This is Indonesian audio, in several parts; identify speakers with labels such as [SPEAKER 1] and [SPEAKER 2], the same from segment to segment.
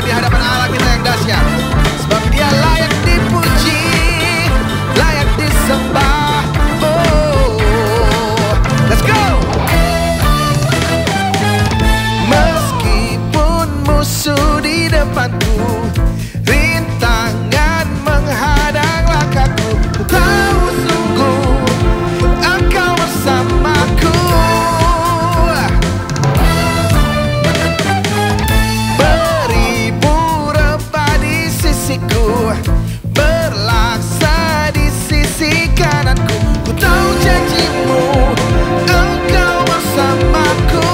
[SPEAKER 1] di hadapan Allah kita yang dahsyat. Sebab Dia layak dipuji, layak disembah. Oh, let's go. Meskipun musuh di depanku, rintangan menghadang langkahku, ku tahu sungguh Engkau bersamaku. Beribu rempah di sisiku, berlaksa di sisi kananku, ku tahu janji-Mu Engkau bersamaku.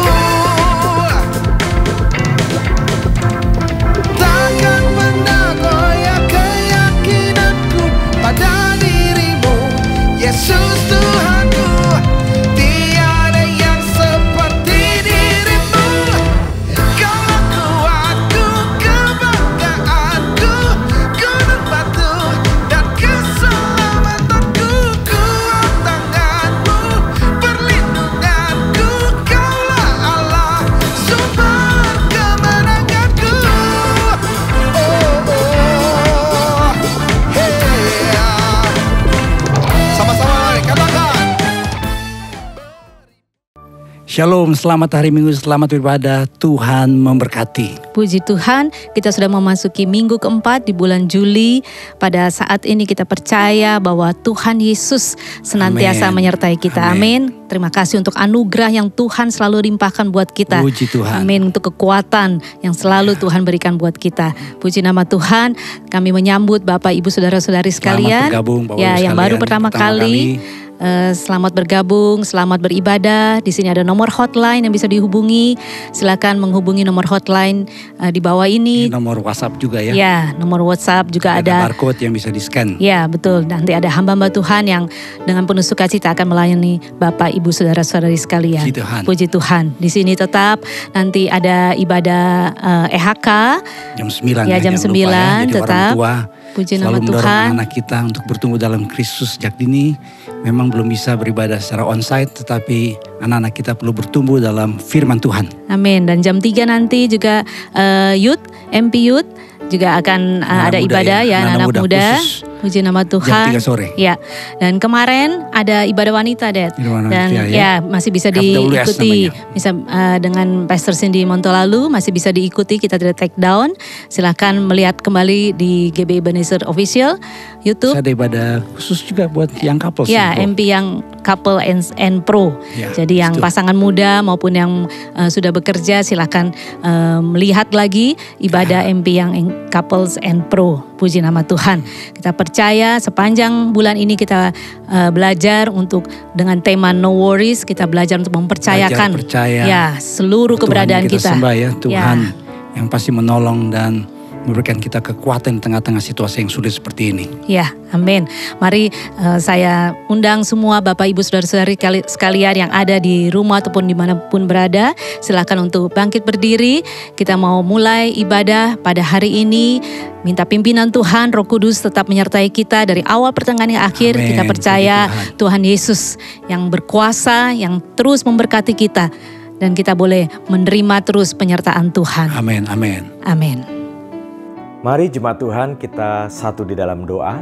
[SPEAKER 1] Takkan pernah goyah keyakinanku pada diri-Mu, Yesus Tuhanku. Tiada yang seperti diri-Mu. Kaulah kuatku, kebanggaanku, gunung batu dan keselamatanku. Kuat tangan-Mu, perlindunganku. Kaulah Allah, sumber kemenanganku. Sama-sama mari katakan.
[SPEAKER 2] Shalom, selamat hari Minggu, selamat beribadah, Tuhan memberkati.
[SPEAKER 3] Puji Tuhan, kita sudah memasuki minggu keempat di bulan Juli. Pada saat ini kita percaya bahwa Tuhan Yesus senantiasa menyertai kita. Amin. Terima kasih untuk anugerah yang Tuhan selalu limpahkan buat kita.
[SPEAKER 2] Puji Tuhan.
[SPEAKER 3] Amin, untuk kekuatan yang selalu Tuhan berikan buat kita. Puji nama Tuhan. Kami menyambut Bapak Ibu Saudara-saudari sekalian.
[SPEAKER 2] Selamat bergabung, Bapak Ibu
[SPEAKER 3] yang
[SPEAKER 2] sekalian.
[SPEAKER 3] baru pertama kali. Selamat bergabung, selamat beribadah. Di sini ada nomor hotline yang bisa dihubungi. Silakan menghubungi nomor hotline di bawah ini.
[SPEAKER 2] Nomor WhatsApp juga ya.
[SPEAKER 3] Ya, nomor WhatsApp juga ada.
[SPEAKER 2] Barcode yang bisa di-scan.
[SPEAKER 3] Ya, betul. Nanti ada hamba-hamba Tuhan yang dengan penuh sukacita akan melayani Bapak, Ibu, Saudara-saudari sekalian.
[SPEAKER 2] Puji Tuhan.
[SPEAKER 3] Puji Tuhan. Di sini tetap nanti ada ibadah EHK.
[SPEAKER 2] Jam 9
[SPEAKER 3] Ya, jam 9
[SPEAKER 2] Jadi
[SPEAKER 3] tetap.
[SPEAKER 2] orang tua
[SPEAKER 3] Puji nama
[SPEAKER 2] selalu mendorong
[SPEAKER 3] Tuhan.
[SPEAKER 2] anak kita untuk bertumbuh dalam Kristus sejak dini. Memang belum bisa beribadah secara onsite, tetapi anak-anak kita perlu bertumbuh dalam firman Tuhan.
[SPEAKER 3] Amin. Dan jam 3 nanti juga Youth, MP Youth juga akan ada
[SPEAKER 2] muda
[SPEAKER 3] ibadah ya, anak-anak muda.
[SPEAKER 2] khusus.
[SPEAKER 3] Puji nama Tuhan.
[SPEAKER 2] Jam 3 sore.
[SPEAKER 3] Ya. Dan kemarin ada ibadah wanita, Dad.
[SPEAKER 2] Ibadah
[SPEAKER 3] Dan
[SPEAKER 2] wanita,
[SPEAKER 3] ya masih bisa
[SPEAKER 2] KWS
[SPEAKER 3] diikuti.
[SPEAKER 2] namanya.
[SPEAKER 3] Bisa dengan Pastor Cindy Montolalu masih bisa diikuti. Kita tidak take down. Silakan melihat kembali di GB Ebenezer Official YouTube.
[SPEAKER 2] Ada ibadah khusus juga buat yang couple.
[SPEAKER 3] Ya, MP yang couple and pro.
[SPEAKER 2] Ya,
[SPEAKER 3] Jadi yang
[SPEAKER 2] betul.
[SPEAKER 3] pasangan muda maupun yang sudah bekerja, silakan melihat lagi ibadah MP yang couples and pro. Puji nama Tuhan. Kita percaya sepanjang bulan ini kita belajar untuk dengan tema No Worries. Kita belajar untuk mempercayakan
[SPEAKER 2] percaya
[SPEAKER 3] ya seluruh keberadaan
[SPEAKER 2] Tuhan yang kita
[SPEAKER 3] kita.
[SPEAKER 2] sembah ya, Tuhan
[SPEAKER 3] Ya.
[SPEAKER 2] yang pasti menolong dan memberikan kita kekuatan di tengah-tengah situasi yang sulit seperti ini.
[SPEAKER 3] Ya, amin. Mari saya undang semua Bapak Ibu Saudara-saudari sekalian yang ada di rumah ataupun dimanapun berada. Silakan untuk bangkit berdiri. Kita mau mulai ibadah pada hari ini. Minta pimpinan Tuhan, Roh Kudus tetap menyertai kita dari awal pertengahan hingga akhir.
[SPEAKER 2] Amin.
[SPEAKER 3] Kita percaya
[SPEAKER 2] Puji
[SPEAKER 3] Tuhan Yesus yang berkuasa, yang terus memberkati kita. Dan kita boleh menerima terus penyertaan Tuhan.
[SPEAKER 2] Amin, amin.
[SPEAKER 3] Amin.
[SPEAKER 4] Mari jemaat Tuhan kita satu di dalam doa.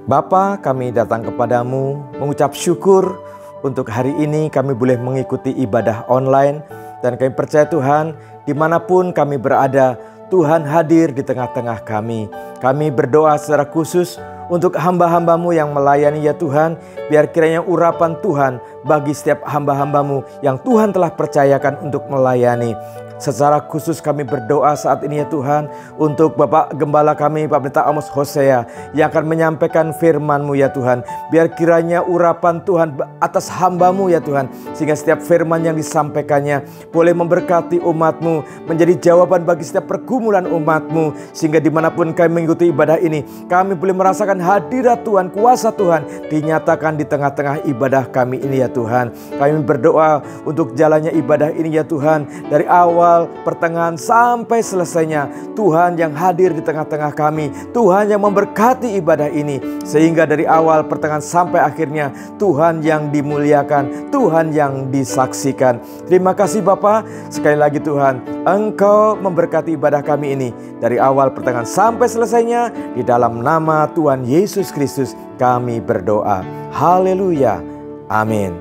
[SPEAKER 4] Bapa, kami datang kepadamu mengucap syukur untuk hari ini kami boleh mengikuti ibadah online. Dan kami percaya Tuhan, dimanapun kami berada, Tuhan hadir di tengah-tengah kami. Kami berdoa secara khusus untuk hamba-hambamu yang melayani ya Tuhan. Biar kiranya urapan Tuhan bagi setiap hamba-hambamu yang Tuhan telah percayakan untuk melayani. Secara khusus kami berdoa saat ini ya Tuhan untuk Bapak Gembala kami, Pak Pendeta Amos Hosea yang akan menyampaikan firman-Mu ya Tuhan. Biar kiranya urapan Tuhan atas hamba-Mu ya Tuhan, sehingga setiap firman yang disampaikannya boleh memberkati umat-Mu, menjadi jawaban bagi setiap pergumulan umat-Mu, sehingga dimanapun kami mengikuti ibadah ini, kami boleh merasakan hadirat Tuhan, kuasa Tuhan dinyatakan di tengah-tengah ibadah kami ini ya Tuhan. Kami berdoa untuk jalannya ibadah ini ya Tuhan, dari awal, pertengahan sampai selesainya. Tuhan yang hadir di tengah-tengah kami, Tuhan yang memberkati ibadah ini, sehingga dari awal, pertengahan sampai akhirnya Tuhan yang dimuliakan, Tuhan yang disaksikan. Terima kasih Bapa, sekali lagi Tuhan, Engkau memberkati ibadah kami ini dari awal, pertengahan sampai selesainya. Di dalam nama Tuhan Yesus Kristus kami berdoa. Haleluya. Amin.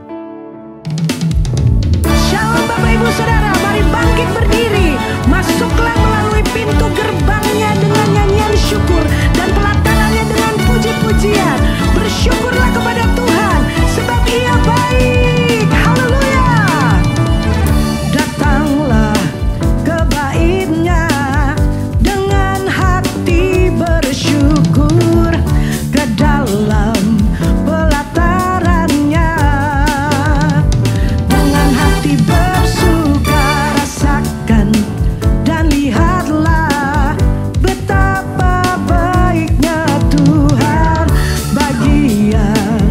[SPEAKER 5] Shalom Bapak Ibu Saudara, mari bangkit berdiri. Masuklah melalui pintu gerbangnya dengan nyanyian syukur dan pelatarannya dengan puji-pujian. Bersyukurlah kepada Tuhan sebab Ia baik. Haleluya. Datanglah ke bait-Nya dengan hati bersyukur, ke dalam pelatarannya dengan hati bersuka. Rasakan dan lihatlah betapa baiknya Tuhan bagi yang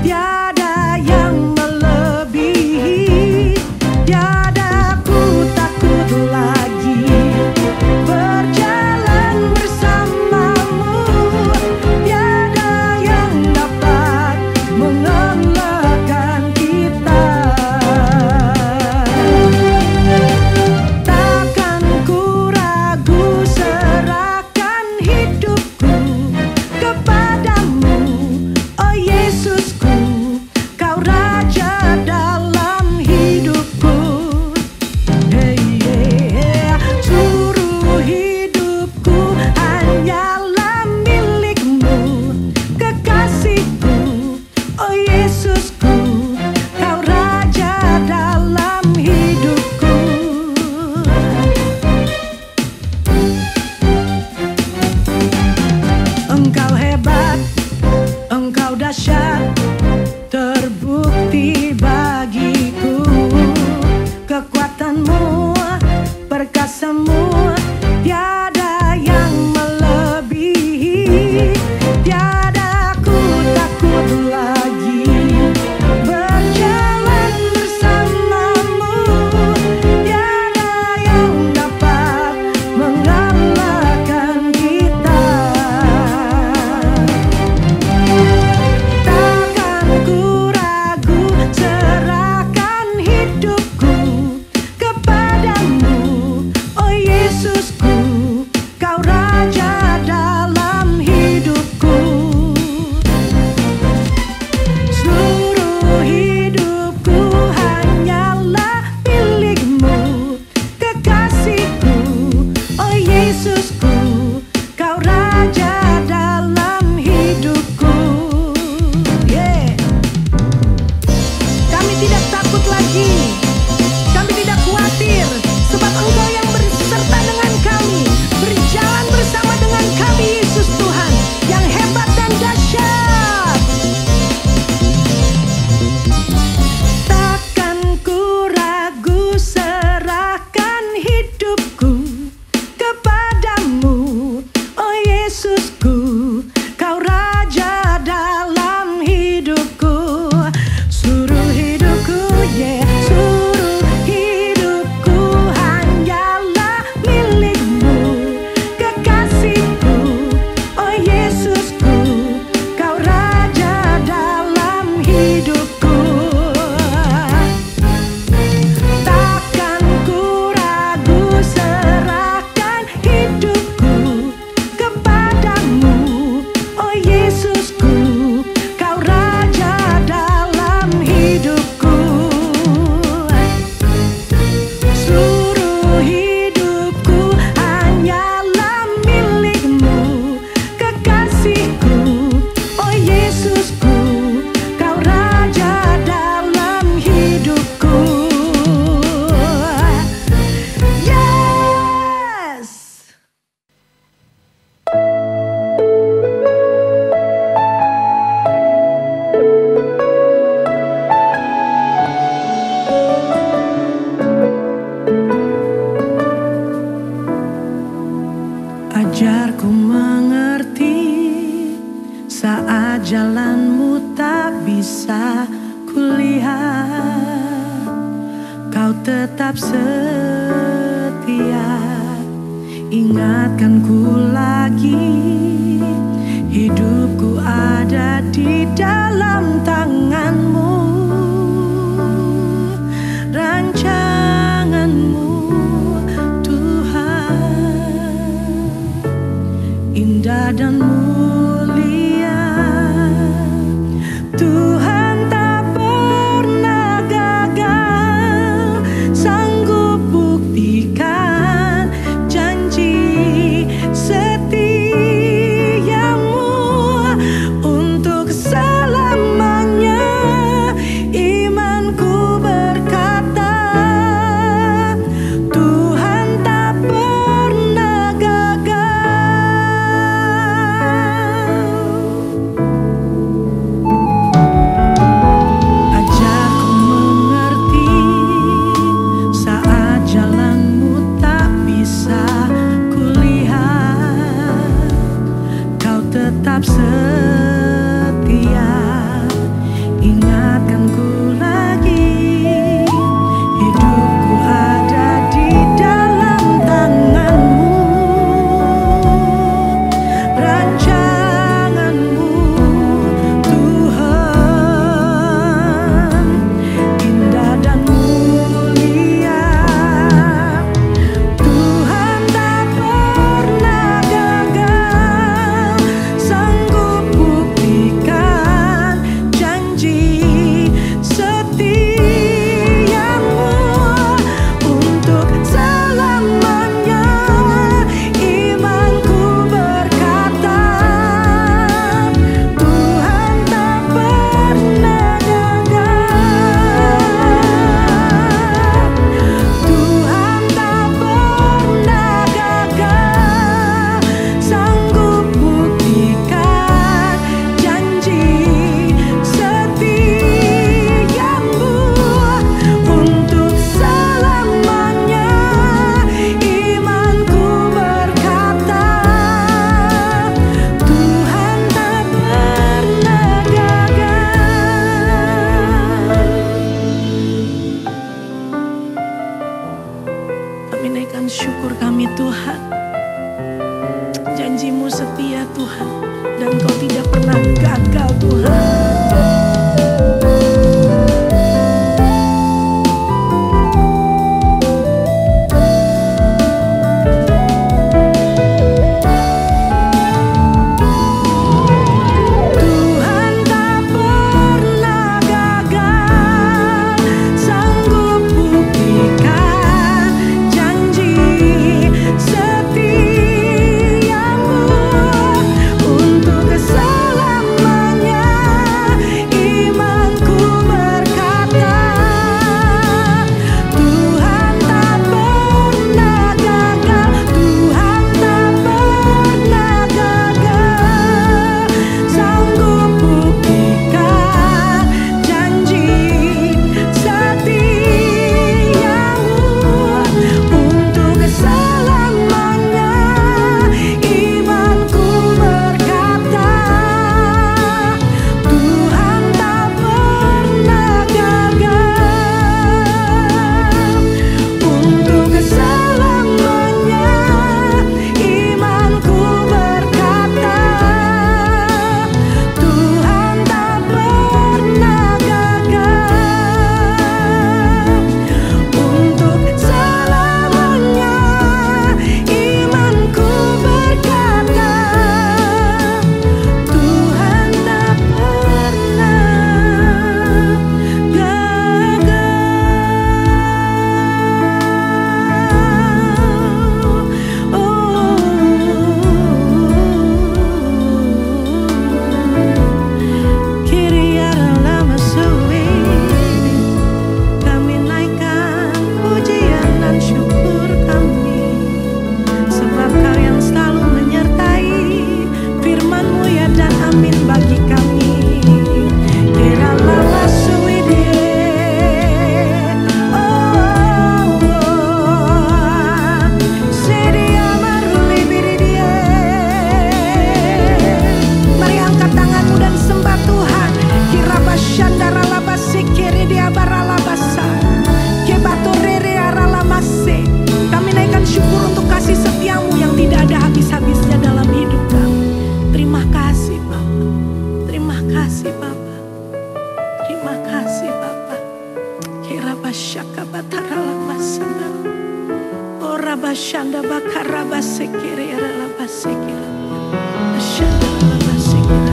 [SPEAKER 5] tiada yang melebihi, tiada ku takut lagi berjalan bersamamu, tiada yang dapat mengalahkan kita. Takkan ku ragu serahkan hidupku kepadamu, oh Yesusku, Kau Raja dalam hidupku. Seluruh hidupku hanyalah milikmu, kekasihku, oh Yesusku, Kau Raja dalam hidupku. Engkau hebat, Engkau dahsyat, terbukti bagiku. Kekuatanmu, perkasamu, tiada yang melebihi, tiada ku takut lagi berjalan bersamamu, tiada yang dapat mengalahkan kita. Takkan ku ragu serahkan hidupku kepadamu, oh Yesusku, Kau Raja dalam hidupku. Seluruh hidupku hanyalah milikmu, kekasihku, oh Yesusku, Kau Raja dalam hidupku. Kami tidak takut lagi, kami tidak khawatir, sebab Engkau yang berserta dengan kami, berjalan bersama dengan kami, Yesus Tuhan yang hebat dan dahsyat. Takkan ku ragu serahkan hidupku kepadamu, oh Yesusku, Kau Raja dalam hidupku. Seluruh hidupku, seluruh hidupku hanyalah milikmu, kekasihku, oh Yesusku, Kau Raja dalam hidupku. Takkan ku ragu serahkan hidupku kepadamu, oh Yesusku, Kau Raja dalam hidupku. Seluruh hidupku hanyalah milikmu, kekasihku, oh Yesusku, Kau Raja dalam hidupku. Yes! Ajarku mengerti saat jalanmu tak bisa kulihat, Kau tetap setia. Ingatkanku lagi, hidupku ada di dalam tangan-Mu, rancangan-Mu Tuhan, indah dan mulia. Tuhan tak pernah gagal, sanggup buktikan janji setiamu untuk selama Shaka batara labasanda. Ora bashanda bakara basekere ara basekere. Bashanda basekere.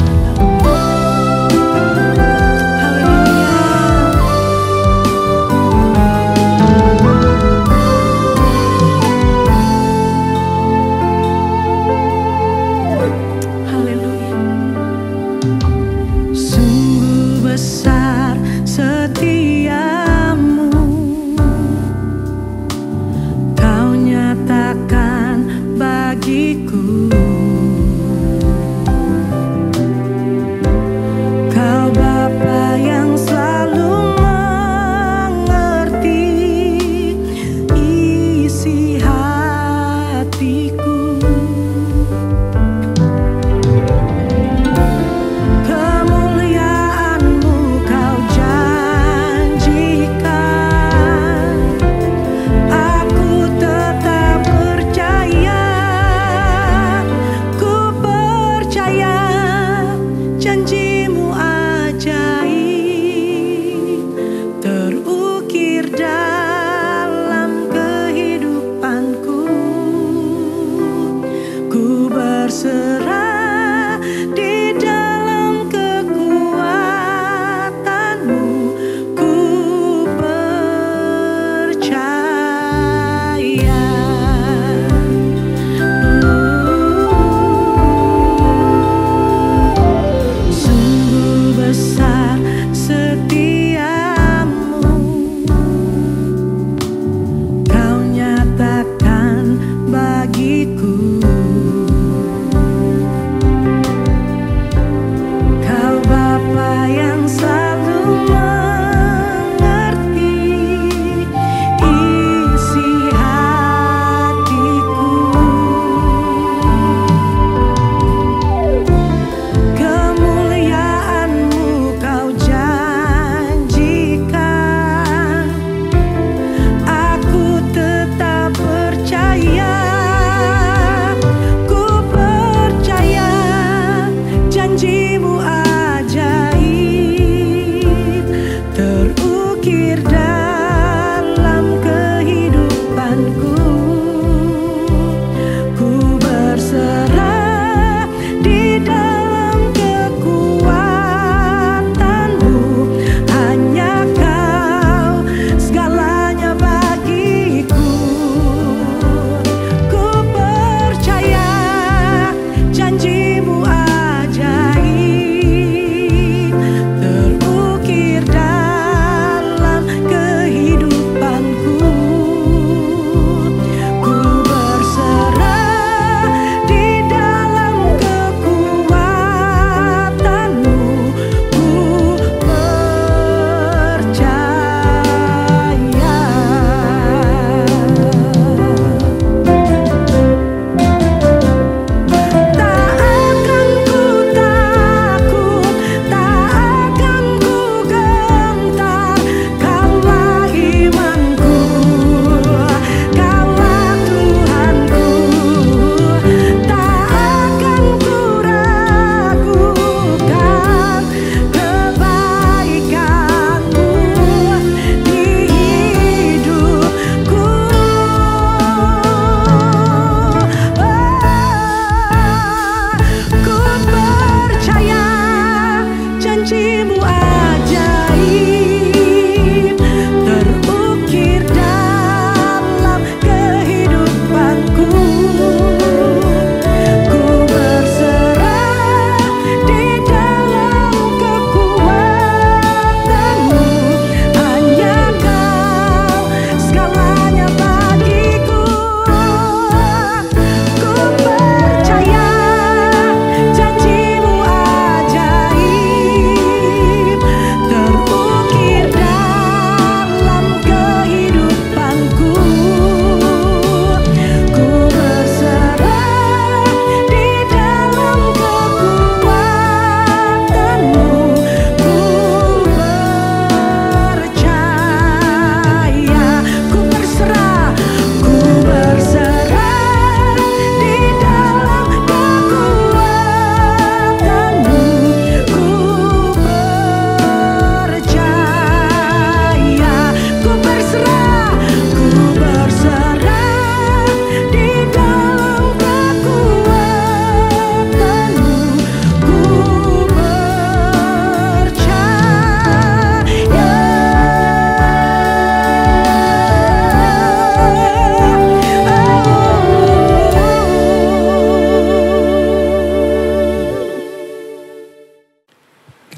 [SPEAKER 5] Haleluya. Sungguh besar setiamu, kau nyatakan bagiku.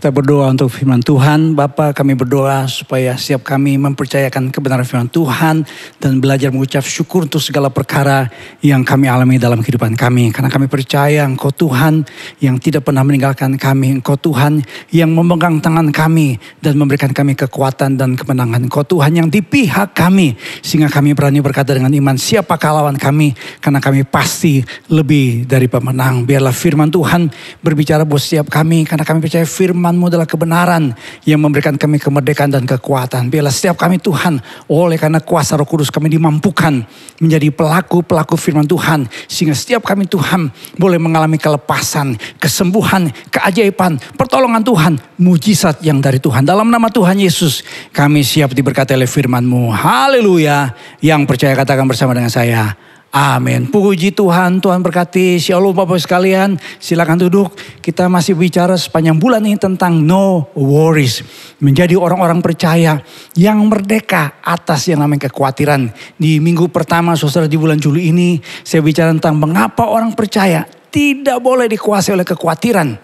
[SPEAKER 2] Kita berdoa untuk firman Tuhan. Bapa, kami berdoa supaya setiap kami mempercayakan kebenaran firman Tuhan dan belajar mengucap syukur untuk segala perkara yang kami alami dalam kehidupan kami. Karena kami percaya Engkau Tuhan yang tidak pernah meninggalkan kami. Engkau Tuhan yang memegang tangan kami dan memberikan kami kekuatan dan kemenangan. Engkau Tuhan yang di pihak kami sehingga kami berani berkata dengan iman, siapakah lawan kami? Karena kami pasti lebih dari pemenang. Biarlah firman Tuhan berbicara buat setiap kami, karena kami percaya firman-Mu adalah kebenaran yang memberikan kami kemerdekaan dan kekuatan. Biarlah setiap kami Tuhan, oleh karena kuasa Roh Kudus kami dimampukan menjadi pelaku-pelaku firman Tuhan. Sehingga setiap kami Tuhan boleh mengalami kelepasan, kesembuhan, keajaiban, pertolongan Tuhan, mujizat yang dari Tuhan. Dalam nama Tuhan Yesus kami siap diberkati oleh firman-Mu. Haleluya. Yang percaya katakan bersama dengan saya. Amin. Puji Tuhan, Tuhan berkati. Shalom Bapak sekalian, silakan duduk. Kita masih bicara sepanjang bulan ini tentang no worries. Menjadi orang-orang percaya yang merdeka atas yang namanya kekhawatiran. Di minggu pertama saudara di bulan Juli ini, saya bicara tentang mengapa orang percaya tidak boleh dikuasai oleh kekhawatiran.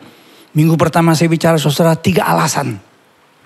[SPEAKER 2] Minggu pertama saya bicara saudara 3 alasan.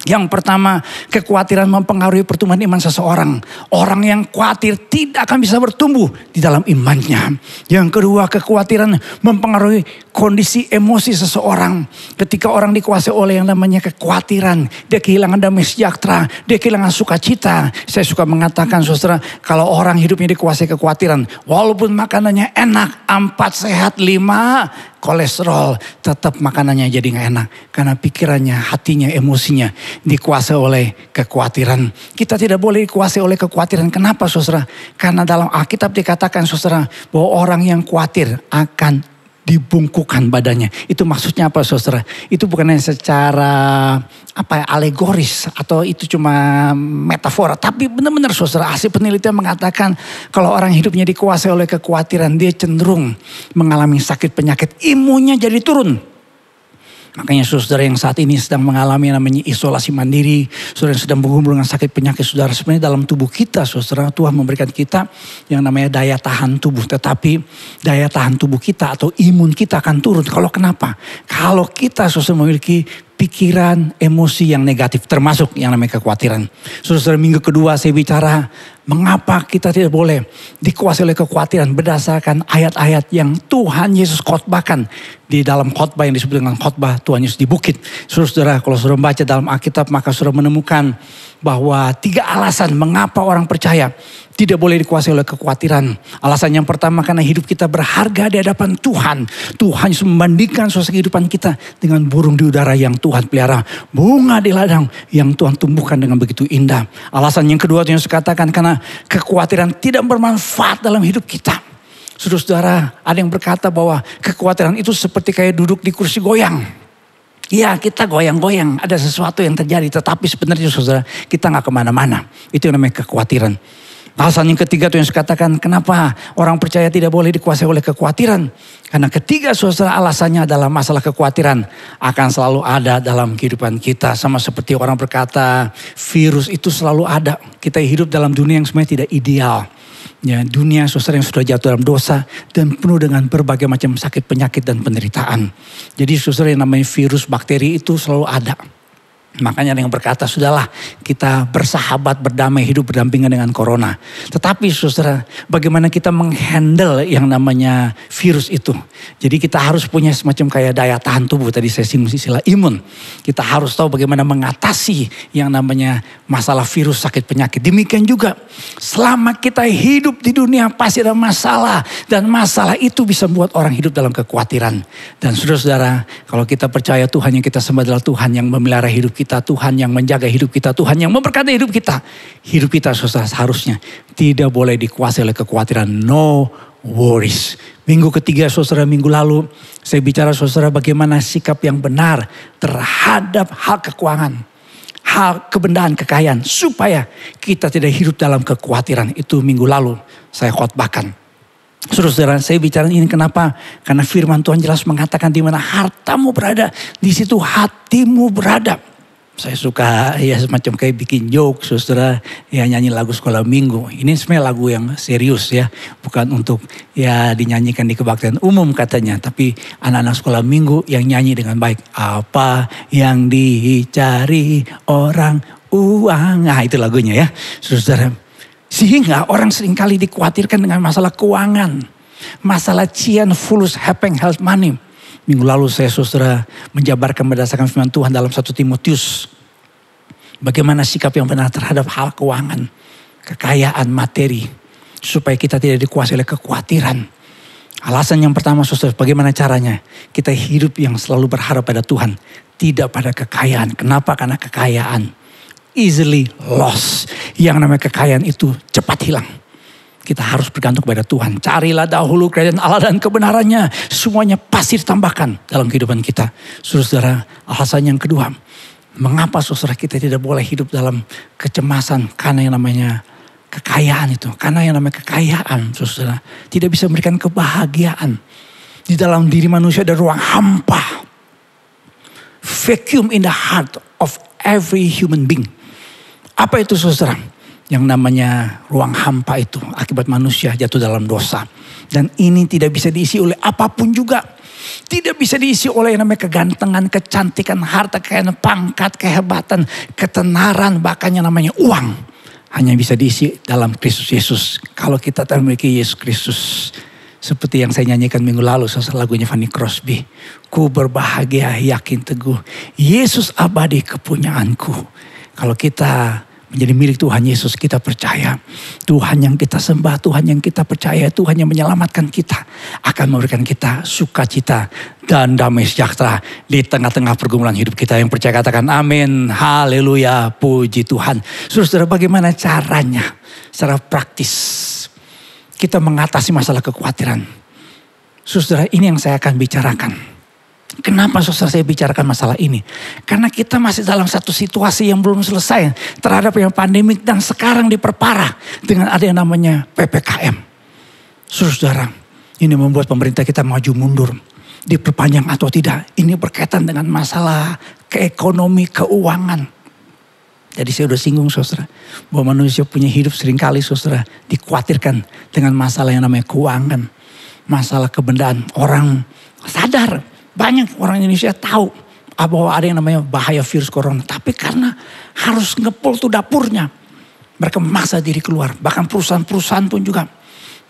[SPEAKER 2] Yang pertama, kekhawatiran mempengaruhi pertumbuhan iman seseorang. Orang yang khawatir tidak akan bisa bertumbuh di dalam imannya. Yang kedua, kekhawatiran mempengaruhi kondisi emosi seseorang. Ketika orang dikuasai oleh yang namanya kekhawatiran, dia kehilangan damai sejahtera, dia kehilangan sukacita. Saya suka mengatakan saudara, kalau orang hidupnya dikuasai kekhawatiran, walaupun makanannya enak, 4 sehat 5 kolesterol, tetap makanannya jadi gak enak. Karena pikirannya, hatinya, emosinya dikuasai oleh kekhawatiran. Kita tidak boleh dikuasai oleh kekhawatiran. Kenapa saudara? Karena dalam Alkitab dikatakan saudara, bahwa orang yang khawatir akan dibungkukan badannya. Itu maksudnya apa saudara? Itu bukan secara alegoris atau itu cuma metafora. Tapi benar-benar saudara, hasil penelitian mengatakan kalau orang hidupnya dikuasai oleh kekhawatiran, dia cenderung mengalami sakit penyakit, imunnya jadi turun. Makanya saudara yang saat ini sedang mengalami namanya isolasi mandiri, saudara yang sedang bergumul dengan sakit penyakit, saudara, sebenarnya dalam tubuh kita saudara, Tuhan memberikan kita yang namanya daya tahan tubuh. Tetapi daya tahan tubuh kita atau imun kita akan turun. Kalau kenapa? Kalau kita saudara memiliki pikiran, emosi yang negatif, termasuk yang namanya kekhawatiran. Saudara, minggu kedua saya bicara mengapa kita tidak boleh dikuasai oleh kekhawatiran berdasarkan ayat-ayat yang Tuhan Yesus khotbahkan di dalam khotbah yang disebut dengan khotbah Tuhan Yesus di bukit. Saudara, kalau saudara membaca dalam Alkitab maka saudara menemukan bahwa 3 alasan mengapa orang percaya tidak boleh dikuasai oleh kekhawatiran. Alasan yang pertama, karena hidup kita berharga di hadapan Tuhan. Tuhan Yesus membandingkan sosok kehidupan kita dengan burung di udara yang Tuhan pelihara, bunga di ladang yang Tuhan tumbuhkan dengan begitu indah. Alasan yang kedua yang saya katakan, karena kekhawatiran tidak bermanfaat dalam hidup kita. Saudara-saudara, ada yang berkata bahwa kekhawatiran itu seperti kayak duduk di kursi goyang. Ya, kita goyang-goyang, ada sesuatu yang terjadi, tetapi sebenarnya saudara, kita gak kemana-mana. Itu yang namanya kekhawatiran. Alasan yang ketiga itu yang saya katakan, kenapa orang percaya tidak boleh dikuasai oleh kekhawatiran. Karena ketiga saudara alasannya adalah masalah kekhawatiran akan selalu ada dalam kehidupan kita. Sama seperti orang berkata virus itu selalu ada. Kita hidup dalam dunia yang sebenarnya tidak ideal. Ya, dunia saudara yang sudah jatuh dalam dosa dan penuh dengan berbagai macam sakit penyakit dan penderitaan. Jadi saudara yang namanya virus, bakteri itu selalu ada. Makanya ada yang berkata, sudahlah kita bersahabat, berdamai, hidup berdampingan dengan corona. Tetapi saudara, bagaimana kita menghandle yang namanya virus itu. Jadi kita harus punya semacam kayak daya tahan tubuh. Tadi saya singgung istilah imun. Kita harus tahu bagaimana mengatasi yang namanya masalah virus, sakit penyakit. Demikian juga selama kita hidup di dunia pasti ada masalah. Dan masalah itu bisa membuat orang hidup dalam kekhawatiran. Dan saudara-saudara, kalau kita percaya Tuhan yang kita sembah adalah Tuhan yang memelihara hidup kita, Tuhan yang menjaga hidup kita, Tuhan yang memberkati hidup kita. Hidup kita saudara seharusnya tidak boleh dikuasai oleh kekhawatiran. No worries. Minggu ketiga saudara, minggu lalu saya bicara saudara bagaimana sikap yang benar terhadap hal keuangan, hal kebendaan, kekayaan, supaya kita tidak hidup dalam kekhawatiran. Itu minggu lalu saya khotbahkan. Saudara, saya bicara ini kenapa? Karena firman Tuhan jelas mengatakan di mana hartamu berada, di situ hatimu berada. Saya suka ya semacam kayak bikin joke, saudara, ya nyanyi lagu sekolah minggu. Ini sebenarnya lagu yang serius ya, bukan untuk ya dinyanyikan di kebaktian umum katanya. Tapi anak-anak sekolah minggu yang nyanyi dengan baik. Apa yang dicari orang uang. Nah itu lagunya ya, saudara. Sehingga orang seringkali dikhawatirkan dengan masalah keuangan. Masalah cian, fulus, hepeng, health, money. Minggu lalu saya saudara menjabarkan berdasarkan firman Tuhan dalam 1 Timotius. Bagaimana sikap yang benar terhadap hal keuangan, kekayaan, materi. Supaya kita tidak dikuasai oleh kekhawatiran. Alasan yang pertama saudara, bagaimana caranya? Kita hidup yang selalu berharap pada Tuhan. Tidak pada kekayaan. Kenapa? Karena kekayaan easily lost. Yang namanya kekayaan itu cepat hilang. Kita harus bergantung kepada Tuhan. Carilah dahulu kerajaan Allah dan kebenarannya. Semuanya pasti ditambahkan dalam kehidupan kita. Saudara, alasan yang kedua. Mengapa saudara kita tidak boleh hidup dalam kecemasan. Karena yang namanya kekayaan itu. Karena yang namanya kekayaan saudara. Tidak bisa memberikan kebahagiaan. Di dalam diri manusia ada ruang hampa. Vacuum in the heart of every human being. Apa itu saudara? Yang namanya ruang hampa itu akibat manusia jatuh dalam dosa. Dan ini tidak bisa diisi oleh apapun juga. Tidak bisa diisi oleh yang namanya kegantengan, kecantikan, harta, kekayaan, pangkat, kehebatan, ketenaran, bahkan yang namanya uang. Hanya bisa diisi dalam Kristus Yesus. Kalau kita memiliki Yesus Kristus. Seperti yang saya nyanyikan minggu lalu, salah lagunya Fanny Crosby. Ku berbahagia, yakin teguh. Yesus abadi kepunyaanku. Kalau kita menjadi milik Tuhan Yesus, kita percaya Tuhan yang kita sembah, Tuhan yang kita percaya, Tuhan yang menyelamatkan kita akan memberikan kita sukacita dan damai sejahtera di tengah-tengah pergumulan hidup kita. Yang percaya katakan amin, haleluya, puji Tuhan. Saudara, bagaimana caranya secara praktis kita mengatasi masalah kekhawatiran? Saudara, ini yang saya akan bicarakan. Kenapa saudara saya bicarakan masalah ini? Karena kita masih dalam satu situasi yang belum selesai terhadap yang pandemik dan sekarang diperparah dengan ada yang namanya PPKM. Saudara, ini membuat pemerintah kita maju mundur. Diperpanjang atau tidak, ini berkaitan dengan masalah keekonomi, keuangan. Jadi saya sudah singgung saudara, bahwa manusia punya hidup seringkali saudara dikhawatirkan dengan masalah yang namanya keuangan. Masalah kebendaan, orang sadar. Banyak orang Indonesia tahu bahwa ada yang namanya bahaya virus corona. Tapi karena harus ngepul tuh dapurnya. Mereka memaksa diri keluar. Bahkan perusahaan-perusahaan pun juga.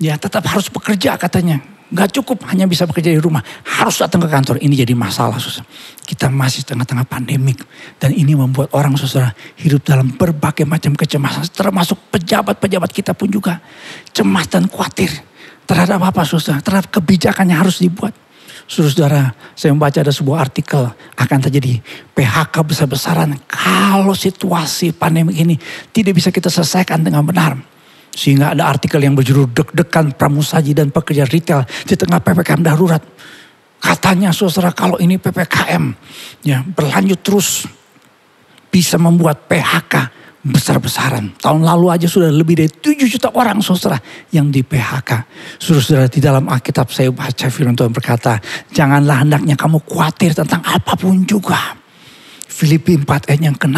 [SPEAKER 2] Ya tetap harus bekerja katanya. Gak cukup hanya bisa bekerja di rumah. Harus datang ke kantor. Ini jadi masalah saudara. Kita masih tengah-tengah pandemik. Dan ini membuat orang saudara hidup dalam berbagai macam kecemasan. Termasuk pejabat-pejabat kita pun juga. Cemas dan khawatir. Terhadap apa saudara? Terhadap kebijakan yang harus dibuat. Saudara, saya membaca ada sebuah artikel akan terjadi PHK besar-besaran kalau situasi pandemi ini tidak bisa kita selesaikan dengan benar. Sehingga ada artikel yang berjudul deg-degan pramusaji dan pekerja retail di tengah PPKM darurat. Katanya saudara kalau ini PPKM ya berlanjut terus bisa membuat PHK besar-besaran. Tahun lalu aja sudah lebih dari 7 juta orang saudara yang di PHK. Saudara, di dalam Alkitab saya baca firman Tuhan berkata, janganlah hendaknya kamu khawatir tentang apapun juga. Filipi 4 ayat yang ke-6.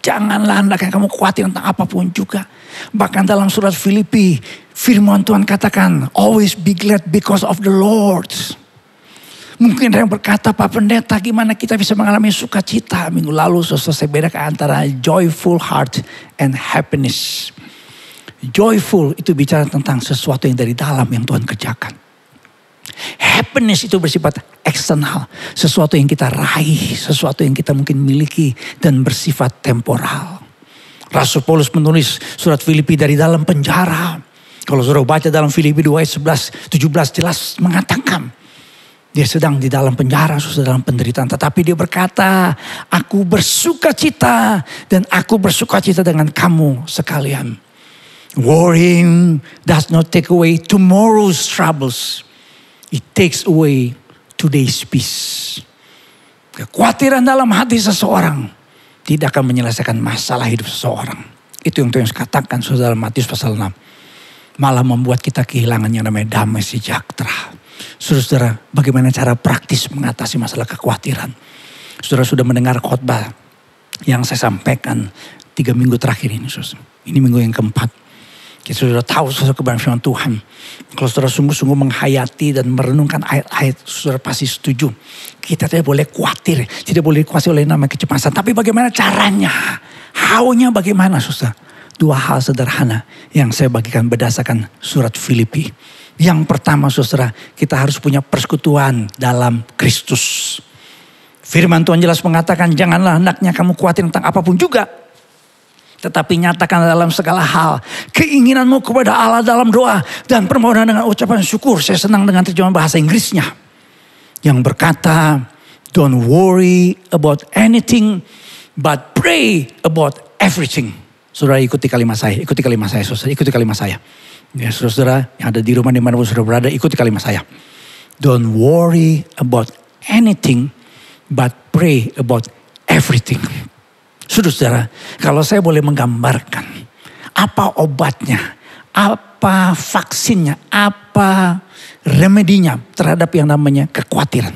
[SPEAKER 2] Janganlah hendaknya kamu khawatir tentang apapun juga. Bahkan dalam surat Filipi, firman Tuhan katakan, always be glad because of the Lord. Mungkin ada yang berkata, Pak Pendeta gimana kita bisa mengalami sukacita. Minggu lalu saya bedakan antara joyful heart and happiness. Joyful itu bicara tentang sesuatu yang dari dalam yang Tuhan kerjakan. Happiness itu bersifat eksternal. Sesuatu yang kita raih, sesuatu yang kita mungkin miliki dan bersifat temporal. Rasul Paulus menulis surat Filipi dari dalam penjara. Kalau saudara baca dalam Filipi 2 ayat 11, 17 jelas mengatakan. Dia sedang di dalam penjara, sudah dalam penderitaan. Tetapi dia berkata, aku bersuka cita dan aku bersuka cita dengan kamu sekalian. Worrying does not take away tomorrow's troubles. It takes away today's peace. Kekhawatiran dalam hati seseorang tidak akan menyelesaikan masalah hidup seseorang. Itu yang Tuhan katakan saudara Matius pasal 6. Malah membuat kita kehilangan yang namanya damai sejahtera. Saudara, bagaimana cara praktis mengatasi masalah kekhawatiran? Saudara sudah mendengar khotbah yang saya sampaikan 3 minggu terakhir ini, saudara. Ini minggu yang keempat. Kita sudah tahu saudara kebenaran firman Tuhan. Kalau saudara sungguh-sungguh menghayati dan merenungkan ayat-ayat, saudara pasti setuju. Kita tidak boleh khawatir, tidak boleh dikuasai oleh nama kecemasan. Tapi bagaimana caranya? How-nya bagaimana, saudara? 2 hal sederhana yang saya bagikan berdasarkan surat Filipi. Yang pertama, saudara, kita harus punya persekutuan dalam Kristus. Firman Tuhan jelas mengatakan, janganlah hendaknya kamu khawatir tentang apapun juga. Tetapi nyatakan dalam segala hal keinginanmu kepada Allah dalam doa dan permohonan dengan ucapan syukur. Saya senang dengan terjemahan bahasa Inggrisnya yang berkata, don't worry about anything but pray about everything. Saudara ikuti kalimat saya, saudara, ikuti kalimat saya. Ya, saudara yang ada di rumah dimanapun saudara berada, ikuti kalimat saya. Don't worry about anything but pray about everything. Saudara, kalau saya boleh menggambarkan apa obatnya, apa vaksinnya, apa remedinya terhadap yang namanya kekhawatiran.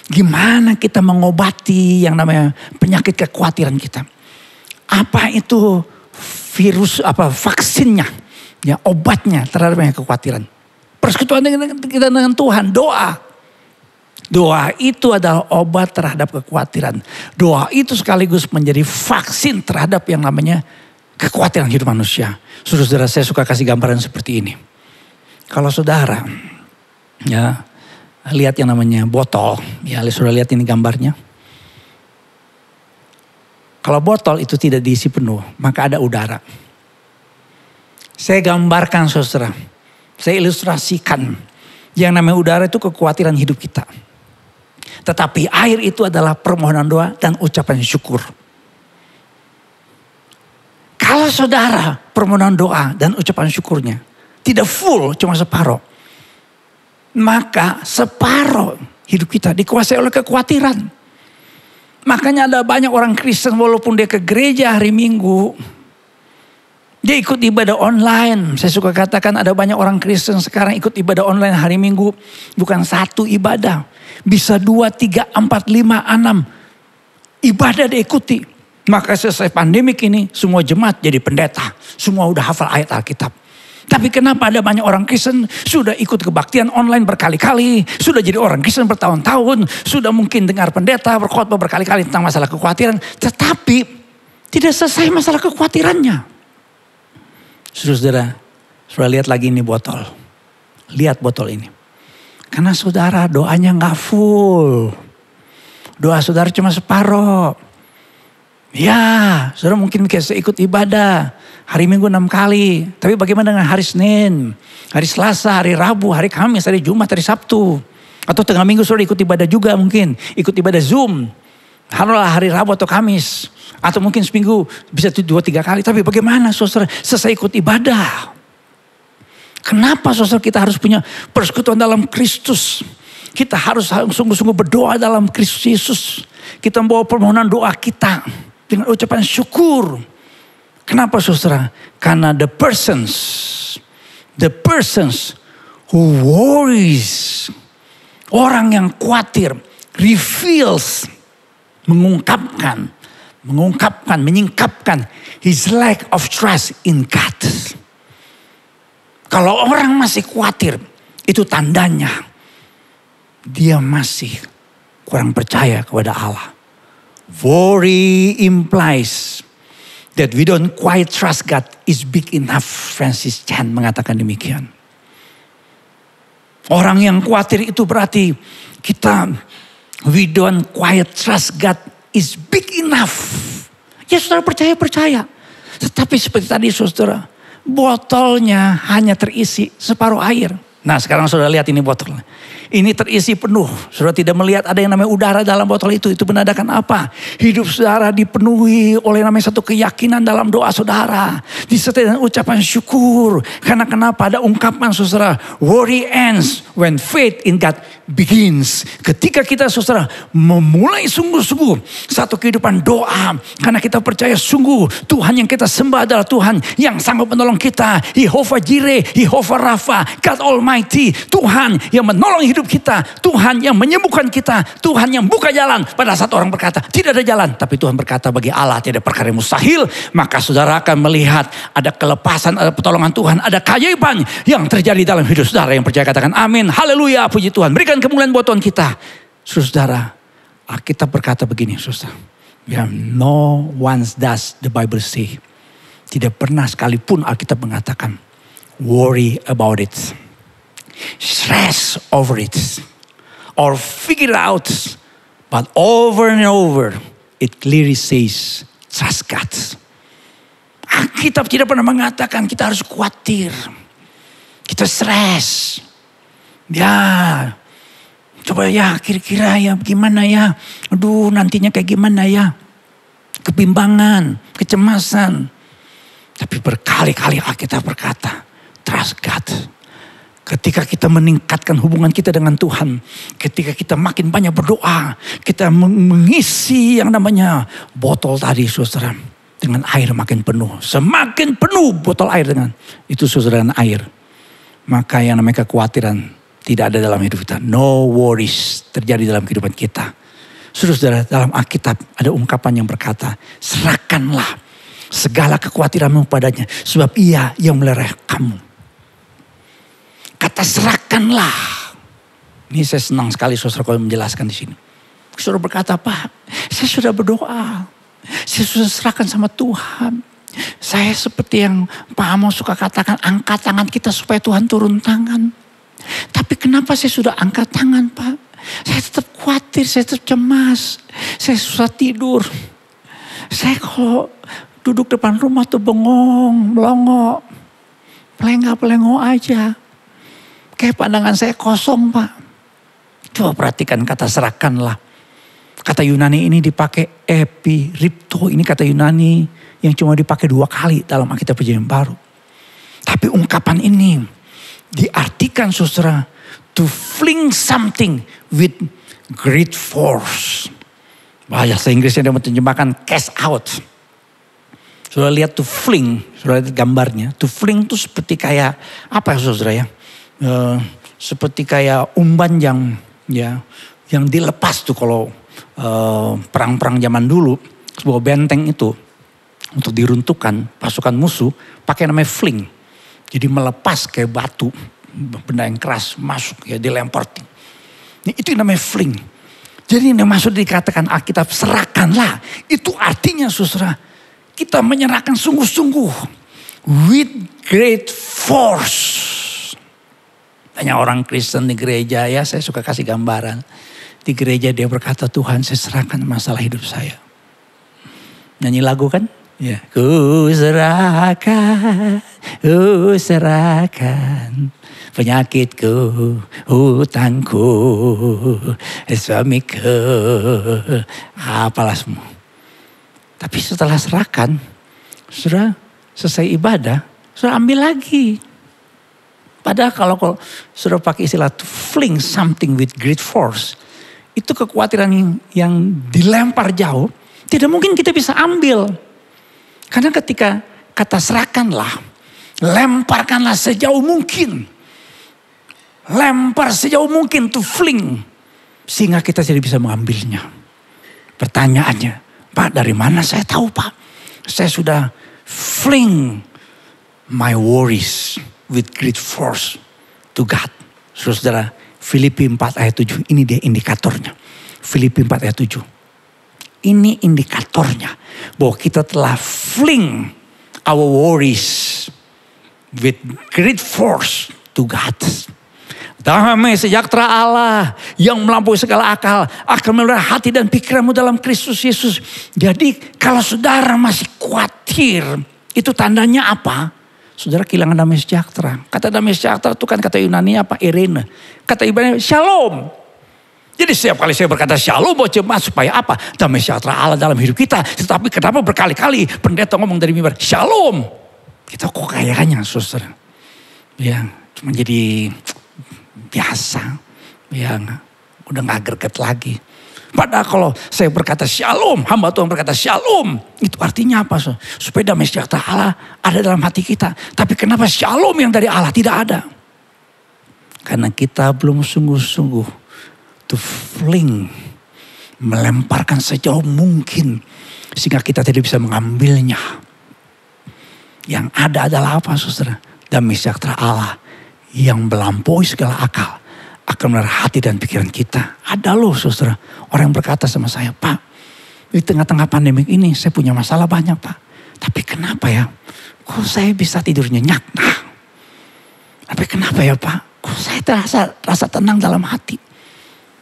[SPEAKER 2] Gimana kita mengobati yang namanya penyakit kekhawatiran kita. Apa itu virus, apa vaksinnya, ya obatnya terhadap yang kekhawatiran. Persekutuan kita dengan Tuhan, doa. Doa itu adalah obat terhadap kekhawatiran. Doa itu sekaligus menjadi vaksin terhadap yang namanya kekhawatiran hidup manusia. Saudara-saudara, saya suka kasih gambaran seperti ini. Kalau saudara, ya lihat yang namanya botol, ya saudara lihat ini gambarnya. Kalau botol itu tidak diisi penuh, maka ada udara. Saya gambarkan, saudara, saya ilustrasikan yang namanya udara itu kekhawatiran hidup kita. Tetapi air itu adalah permohonan doa dan ucapan syukur. Kalau saudara permohonan doa dan ucapan syukurnya tidak full, cuma separuh. Maka separuh hidup kita dikuasai oleh kekhawatiran. Makanya ada banyak orang Kristen walaupun dia ke gereja hari Minggu, dia ikut ibadah online. Saya suka katakan ada banyak orang Kristen sekarang ikut ibadah online hari Minggu. Bukan satu ibadah. Bisa 2, 3, 4, 5, 6 ibadah diikuti. Maka selesai pandemik ini semua jemaat jadi pendeta. Semua udah hafal ayat Alkitab. Tapi kenapa ada banyak orang Kristen sudah ikut kebaktian online berkali-kali. Sudah jadi orang Kristen bertahun-tahun. Sudah mungkin dengar pendeta berkhotbah berkali-kali tentang masalah kekhawatiran. Tetapi tidak selesai masalah kekhawatirannya. Saudara, lihat lagi ini botol. Lihat botol ini. Karena saudara doanya gak full. Doa saudara cuma separuh. Ya, saudara mungkin saya ikut ibadah. Hari Minggu 6 kali. Tapi bagaimana dengan hari Senin? Hari Selasa, hari Rabu, hari Kamis, hari Jumat, hari Sabtu. Atau tengah minggu saudara ikut ibadah juga mungkin. Ikut ibadah Zoom. Hari Rabu atau Kamis. Atau mungkin seminggu bisa 2-3 kali. Tapi bagaimana saudara selesai ikut ibadah? Kenapa saudara kita harus punya persekutuan dalam Kristus? Kita harus sungguh-sungguh berdoa dalam Kristus Yesus. Kita membawa permohonan doa kita dengan ucapan syukur. Kenapa saudara? Karena the persons who worries, orang yang khawatir, reveals, menyingkapkan his lack of trust in God. Kalau orang masih khawatir, itu tandanya dia masih kurang percaya kepada Allah. Worry implies that we don't quite trust God is big enough. Francis Chan mengatakan demikian. Orang yang khawatir itu berarti we don't quite trust God is big enough. Ya saudara percaya. Tetapi seperti tadi saudara, botolnya hanya terisi separuh air. Nah sekarang saudara lihat ini botol. Ini terisi penuh. Saudara tidak melihat ada yang namanya udara dalam botol itu. Itu menandakan apa? Hidup saudara dipenuhi oleh namanya satu keyakinan dalam doa saudara. Disertai dengan ucapan syukur. Karena kenapa? Ada ungkapan saudara. Worry ends when faith in God begins. Ketika kita saudara memulai sungguh-sungguh satu kehidupan doa. Karena kita percaya sungguh Tuhan yang kita sembah adalah Tuhan yang sanggup menolong kita. Jehovah Jireh, Jehovah Rafa, God Almighty. Tuhan yang menolong hidup hidup kita. Tuhan yang menyembuhkan kita. Tuhan yang buka jalan. Pada saat orang berkata tidak ada jalan. Tapi Tuhan berkata bagi Allah tidak perkara yang mustahil. Maka saudara akan melihat ada kelepasan, ada pertolongan Tuhan. Ada keajaiban yang terjadi dalam hidup saudara. Yang percaya katakan amin. Haleluya, puji Tuhan. Berikan kemuliaan buat Tuhan kita. Saudara, Alkitab berkata begini, saudara. Ya, no one does, the Bible say. Tidak pernah sekalipun Alkitab mengatakan worry about it, stress over it, or figure out. But over and over, it clearly says trust God. Alkitab tidak pernah mengatakan kita harus khawatir, kita stres. Ya, coba ya kira-kira ya gimana ya, aduh nantinya kayak gimana ya, kebimbangan, kecemasan. Tapi berkali-kali Alkitab berkata, trust God. Ketika kita meningkatkan hubungan kita dengan Tuhan, ketika kita makin banyak berdoa, kita mengisi yang namanya botol tadi, saudara, dengan air makin penuh. Semakin penuh botol air dengan itu, saudara, dengan air. Maka yang namanya kekhawatiran tidak ada dalam hidup kita. No worries terjadi dalam kehidupan kita. Saudara, dalam Alkitab ada ungkapan yang berkata, serahkanlah segala kekhawatiranmu padanya, sebab Ia yang memelihara kamu. Kata serahkanlah. Ini saya senang sekali saudara kalau menjelaskan di sini. Saudara berkata, Pak, saya sudah berdoa, saya sudah serahkan sama Tuhan. Saya seperti yang Pak Amos suka katakan, angkat tangan kita supaya Tuhan turun tangan. Tapi kenapa saya sudah angkat tangan, Pak? Saya tetap khawatir, saya tetap cemas, saya susah tidur. Saya kalau duduk depan rumah tuh bengong, melongo, pelengak-pelengok aja. Kayak pandangan saya kosong, Pak. Coba perhatikan kata serahkanlah. Kata Yunani ini dipakai epiripto. Ini kata Yunani yang cuma dipakai 2 kali dalam Alkitab Perjanjian Baru. Tapi ungkapan ini diartikan, saudara, to fling something with great force. Bahasa Inggrisnya dia menerjemahkan cast out. Saudara lihat to fling, saudara lihat gambarnya. To fling itu seperti kayak apa ya saudara ya? Seperti kayak umban yang dilepas tuh kalau perang-perang zaman dulu. Sebuah benteng itu untuk diruntuhkan pasukan musuh pakai namanya fling. Jadi melepas kayak batu, benda yang keras masuk ya dilempar. Itu namanya fling. Jadi yang maksud dikatakan Alkitab serahkanlah. Itu artinya saudara, kita menyerahkan sungguh-sungguh. With great force. Banyak orang Kristen di gereja ya, saya suka kasih gambaran. Di gereja dia berkata, Tuhan saya serahkan masalah hidup saya. Nyanyi lagu kan? Ya. Ku serahkan penyakitku, hutangku, suamiku, apalah semua. Tapi setelah serahkan, sudah selesai ibadah, sudah ambil lagi. Padahal kalau sudah pakai istilah to fling something with great force, itu kekhawatiran yang dilempar jauh, tidak mungkin kita bisa ambil. Karena ketika kata serahkanlah, lemparkanlah sejauh mungkin. Lempar sejauh mungkin to fling. Sehingga kita tidak bisa mengambilnya. Pertanyaannya, Pak dari mana saya tahu Pak? Saya sudah fling my worries with great force to God. Saudara, Filipi 4 ayat 7. Ini dia indikatornya. Filipi 4 ayat 7. Ini indikatornya. Bahwa kita telah fling our worries with great force to God. Damai sejahtera Allah yang melampaui segala akal akan memelihara hati dan pikiranmu dalam Kristus Yesus. Jadi kalau saudara masih khawatir, itu tandanya apa? Saudara kehilangan damai sejahtera. Kata damai sejahtera itu kan kata Yunani apa? Irene. Kata Ibrani shalom. Jadi setiap kali saya berkata shalom buat jemaat supaya apa? Damai sejahtera Allah dalam hidup kita. Tetapi kenapa berkali-kali pendeta ngomong dari mimbar shalom? Kita kok kayaknya saudara. Ya cuma jadi biasa. Ya udah gak greget lagi. Padahal kalau saya berkata shalom, hamba Tuhan berkata shalom. Itu artinya apa? Supaya damai sejahtera Allah ada dalam hati kita. Tapi kenapa shalom yang dari Allah tidak ada? Karena kita belum sungguh-sungguh to fling, melemparkan sejauh mungkin sehingga kita tidak bisa mengambilnya. Yang ada adalah apa, saudara? Damai sejahtera Allah yang melampaui segala akal akan menarik hati dan pikiran kita. Ada loh, saudara, orang yang berkata sama saya, Pak, di tengah-tengah pandemi ini saya punya masalah banyak, Pak. Tapi kenapa ya? Kok saya bisa tidur nyenyak? Nah, tapi kenapa ya, Pak? Kok saya rasa tenang dalam hati?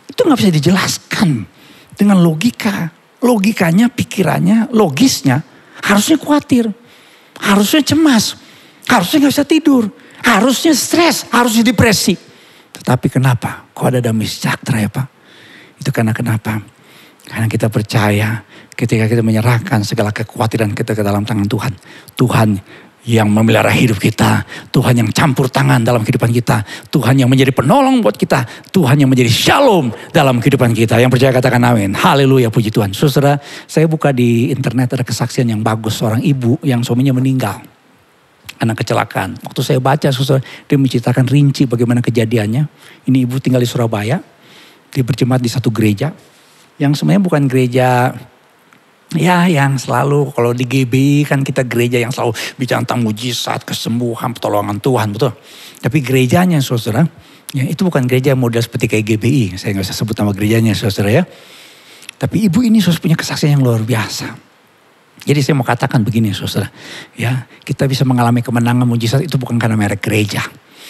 [SPEAKER 2] Itu gak bisa dijelaskan dengan logika. Logikanya, pikirannya, logisnya harusnya khawatir. Harusnya cemas. Harusnya gak bisa tidur. Harusnya stres. Harusnya depresi. Tetapi kenapa? Kok ada damai sejahtera ya, Pak? Itu karena kenapa? Karena kita percaya ketika kita menyerahkan segala kekhawatiran kita ke dalam tangan Tuhan. Tuhan yang memelihara hidup kita. Tuhan yang campur tangan dalam kehidupan kita. Tuhan yang menjadi penolong buat kita. Tuhan yang menjadi shalom dalam kehidupan kita. Yang percaya katakan amin. Haleluya, puji Tuhan. Saudara, saya buka di internet ada kesaksian yang bagus. Seorang ibu yang suaminya meninggal. Anak kecelakaan. Waktu saya baca, saudara, dia menceritakan rinci bagaimana kejadiannya. Ini ibu tinggal di Surabaya. Dia berjemaat di satu gereja. Yang sebenarnya bukan gereja ya yang selalu kalau di GBI kan kita gereja yang selalu bicara tentang mujizat, kesembuhan, pertolongan Tuhan, betul. Tapi gerejanya, saudara, ya, itu bukan gereja model seperti kayak GBI. Saya nggak usah sebut nama gerejanya, saudara ya. Tapi ibu ini saudara punya kesaksian yang luar biasa. Jadi saya mau katakan begini, saudara, ya, kita bisa mengalami kemenangan mujizat itu bukan karena merek gereja.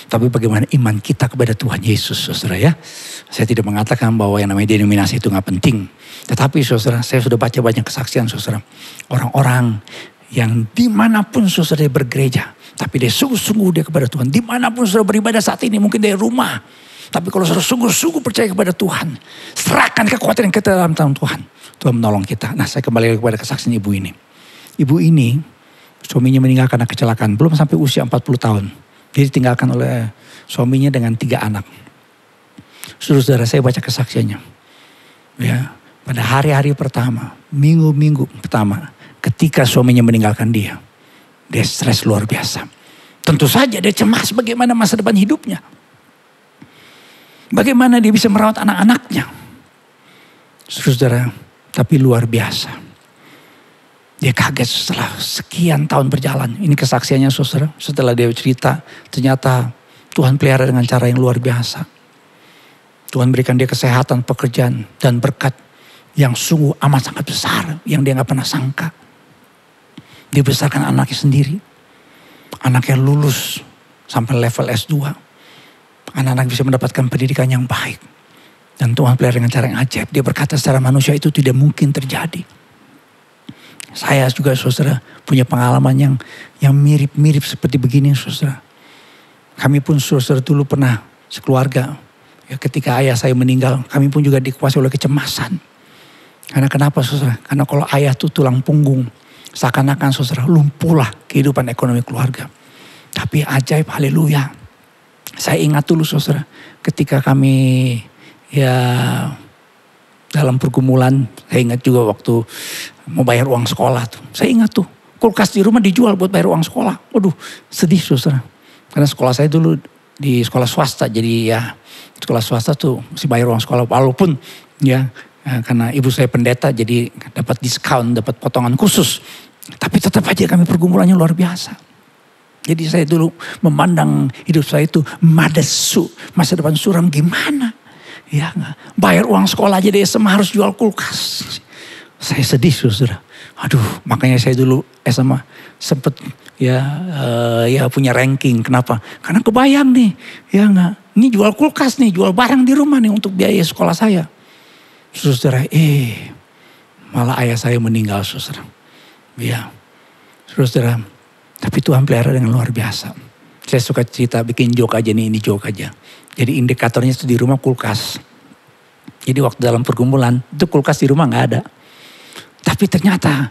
[SPEAKER 2] Tapi bagaimana iman kita kepada Tuhan Yesus, saudara ya. Saya tidak mengatakan bahwa yang namanya denominasi itu gak penting. Tetapi saudara, saya sudah baca banyak kesaksian, saudara. Orang-orang yang dimanapun saudara bergereja. Tapi dia sungguh-sungguh dia kepada Tuhan. Dimanapun saudara beribadah saat ini, mungkin dari rumah. Tapi kalau saudara sungguh-sungguh percaya kepada Tuhan. Serahkan kekuatan kita dalam tangan Tuhan. Tuhan menolong kita. Nah, saya kembali kepada kesaksian ibu ini. Ibu ini, suaminya meninggal karena kecelakaan. Belum sampai usia 40 tahun. Dia ditinggalkan oleh suaminya dengan 3 anak. Saudara, saya baca kesaksiannya. Ya, pada hari-hari pertama, minggu-minggu pertama, ketika suaminya meninggalkan dia stres luar biasa. Tentu saja dia cemas bagaimana masa depan hidupnya. Bagaimana dia bisa merawat anak-anaknya. Saudara, tapi luar biasa. Dia kaget setelah sekian tahun berjalan. Ini kesaksiannya, saudara. Setelah dia cerita, ternyata Tuhan pelihara dengan cara yang luar biasa. Tuhan berikan dia kesehatan, pekerjaan, dan berkat yang sungguh amat sangat besar. Yang dia gak pernah sangka. Dia besarkan anaknya sendiri. Anaknya lulus sampai level S2. Anak-anak bisa mendapatkan pendidikan yang baik. Dan Tuhan pelihara dengan cara yang ajaib. Dia berkata secara manusia itu tidak mungkin terjadi. Saya juga, saudara, punya pengalaman yang mirip-mirip seperti begini, saudara. Kami pun, saudara, dulu pernah sekeluarga. Ya, ketika ayah saya meninggal, kami pun juga dikuasai oleh kecemasan. Karena kenapa, saudara? Karena kalau ayah itu tulang punggung, seakan-akan, saudara, lumpuhlah kehidupan ekonomi keluarga. Tapi ajaib, haleluya. Saya ingat dulu, saudara, ketika kami dalam pergumulan, saya ingat juga waktu mau bayar uang sekolah tuh. Saya ingat tuh, kulkas di rumah dijual buat bayar uang sekolah. Waduh, sedih, saudara. Karena sekolah saya dulu di sekolah swasta. Jadi ya, sekolah swasta tuh mesti bayar uang sekolah. Walaupun ya, karena ibu saya pendeta jadi dapat diskon, dapat potongan khusus. Tapi tetap aja kami pergumulannya luar biasa. Jadi saya dulu memandang hidup saya itu madesu. Masa depan suram gimana? Ya, bayar uang sekolah aja deh SMA harus jual kulkas. Saya sedih, saudara. Aduh, makanya saya dulu SMA sempet punya ranking. Kenapa? Karena kebayang nih, ya nggak. Ini jual kulkas nih, jual barang di rumah nih untuk biaya sekolah saya. Saudara, malah ayah saya meninggal, saudara. Ya, saudara. Tapi Tuhan pelihara dengan luar biasa. Saya suka cerita, bikin joke aja nih, ini joke aja. Jadi indikatornya itu di rumah kulkas. Jadi waktu dalam pergumulan, itu kulkas di rumah gak ada. Tapi ternyata